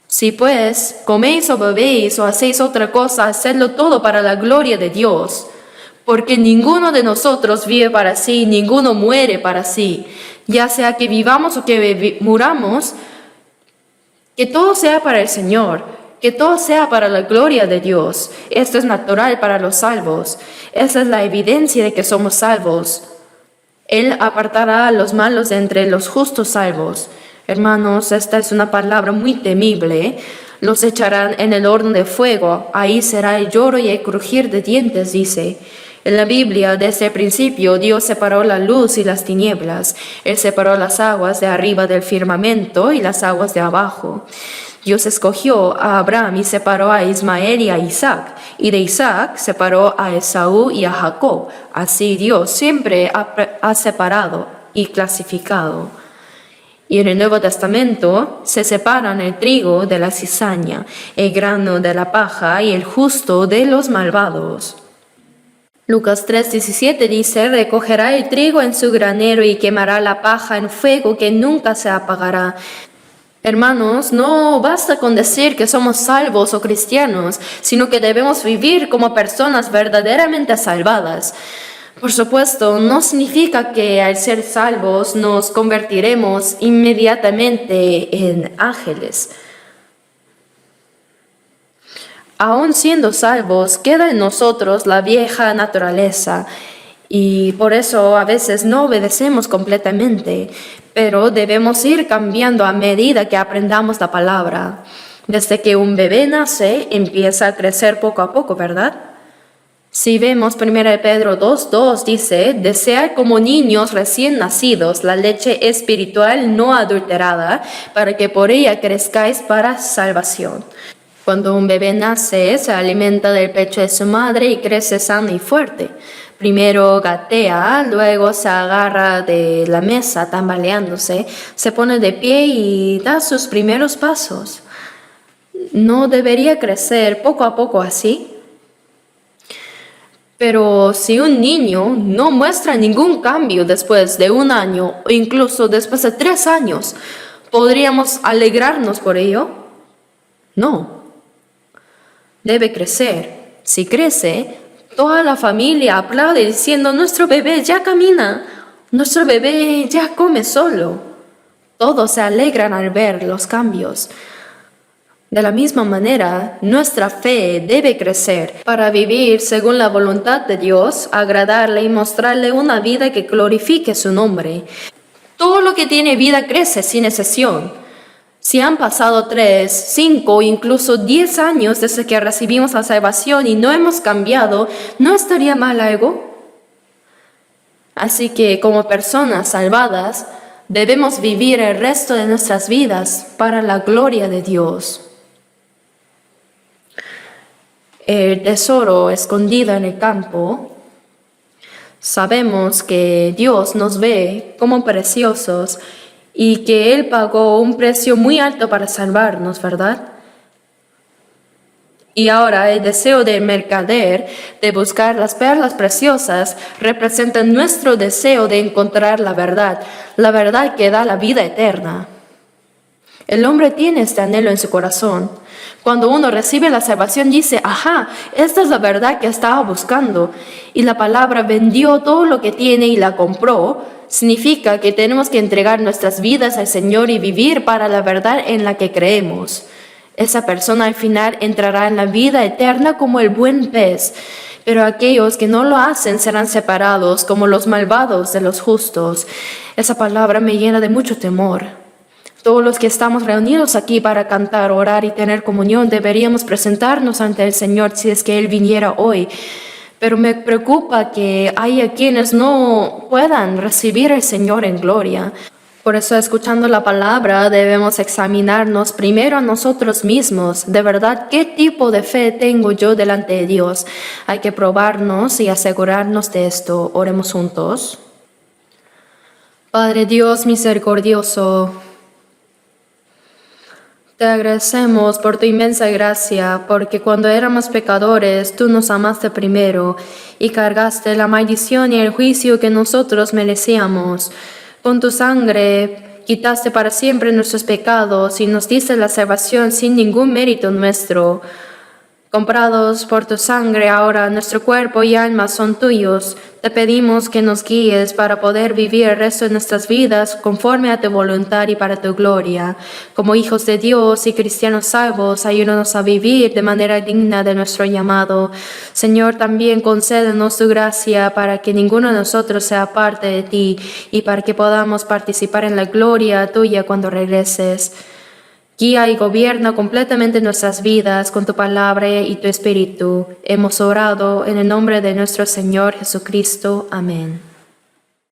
Speaker 1: Si pues coméis o bebéis o hacéis otra cosa, hacedlo todo para la gloria de Dios. Porque ninguno de nosotros vive para sí, ninguno muere para sí. Ya sea que vivamos o que muramos, que todo sea para el Señor, que todo sea para la gloria de Dios. Esto es natural para los salvos. Esa es la evidencia de que somos salvos. Él apartará a los malos de entre los justos salvos. Hermanos, esta es una palabra muy temible. Los echarán en el horno de fuego. Ahí será el lloro y el crujir de dientes, dice. En la Biblia, desde el principio, Dios separó la luz y las tinieblas. Él separó las aguas de arriba del firmamento y las aguas de abajo. Dios escogió a Abraham y separó a Ismael y a Isaac. Y de Isaac separó a Esaú y a Jacob. Así Dios siempre ha separado y clasificado. Y en el Nuevo Testamento se separan el trigo de la cizaña, el grano de la paja y el justo de los malvados. Lucas 3:17 dice, recogerá el trigo en su granero y quemará la paja en fuego que nunca se apagará. Hermanos, no basta con decir que somos salvos o cristianos, sino que debemos vivir como personas verdaderamente salvadas. Por supuesto, no significa que al ser salvos nos convertiremos inmediatamente en ángeles. Aún siendo salvos, queda en nosotros la vieja naturaleza y por eso a veces no obedecemos completamente, pero debemos ir cambiando a medida que aprendamos la palabra. Desde que un bebé nace, empieza a crecer poco a poco, ¿verdad? Si vemos 1 Pedro 2:2 dice, desead como niños recién nacidos la leche espiritual no adulterada, para que por ella crezcáis para salvación. Cuando un bebé nace, se alimenta del pecho de su madre y crece sano y fuerte. Primero gatea, luego se agarra de la mesa tambaleándose, se pone de pie y da sus primeros pasos. ¿No debería crecer poco a poco así? Pero si un niño no muestra ningún cambio después de 1 año o incluso después de 3 años, ¿podríamos alegrarnos por ello? No. Debe crecer. Si crece, toda la familia aplaude diciendo, nuestro bebé ya camina, nuestro bebé ya come solo. Todos se alegran al ver los cambios. De la misma manera, nuestra fe debe crecer para vivir según la voluntad de Dios, agradarle y mostrarle una vida que glorifique su nombre. Todo lo que tiene vida crece sin excepción. Si han pasado 3, 5, incluso 10 años desde que recibimos la salvación y no hemos cambiado, ¿no estaría mal algo? Así que como personas salvadas, debemos vivir el resto de nuestras vidas para la gloria de Dios. El tesoro escondido en el campo. Sabemos que Dios nos ve como preciosos y que Él pagó un precio muy alto para salvarnos, ¿verdad? Y ahora el deseo del mercader de buscar las perlas preciosas representa nuestro deseo de encontrar la verdad que da la vida eterna. El hombre tiene este anhelo en su corazón. Cuando uno recibe la salvación dice, ajá, esta es la verdad que estaba buscando. Y la palabra vendió todo lo que tiene y la compró. Significa que tenemos que entregar nuestras vidas al Señor y vivir para la verdad en la que creemos. Esa persona al final entrará en la vida eterna como el buen pez, pero aquellos que no lo hacen serán separados como los malvados de los justos. Esa palabra me llena de mucho temor. Todos los que estamos reunidos aquí para cantar, orar y tener comunión deberíamos presentarnos ante el Señor si es que Él viniera hoy. Pero me preocupa que haya quienes no puedan recibir al Señor en gloria. Por eso, escuchando la palabra, debemos examinarnos primero a nosotros mismos. De verdad, ¿qué tipo de fe tengo yo delante de Dios? Hay que probarnos y asegurarnos de esto. Oremos juntos. Padre Dios misericordioso, Te agradecemos por tu inmensa gracia, porque cuando éramos pecadores, tú nos amaste primero y cargaste la maldición y el juicio que nosotros merecíamos. Con tu sangre quitaste para siempre nuestros pecados y nos diste la salvación sin ningún mérito nuestro. Comprados por tu sangre, ahora nuestro cuerpo y alma son tuyos. Te pedimos que nos guíes para poder vivir el resto de nuestras vidas conforme a tu voluntad y para tu gloria. Como hijos de Dios y cristianos salvos, ayúdanos a vivir de manera digna de nuestro llamado. Señor, también concédenos tu gracia para que ninguno de nosotros sea parte de ti y para que podamos participar en la gloria tuya cuando regreses. Guía y gobierna completamente nuestras vidas con tu palabra y tu espíritu. Hemos orado en el nombre de nuestro Señor Jesucristo. Amén.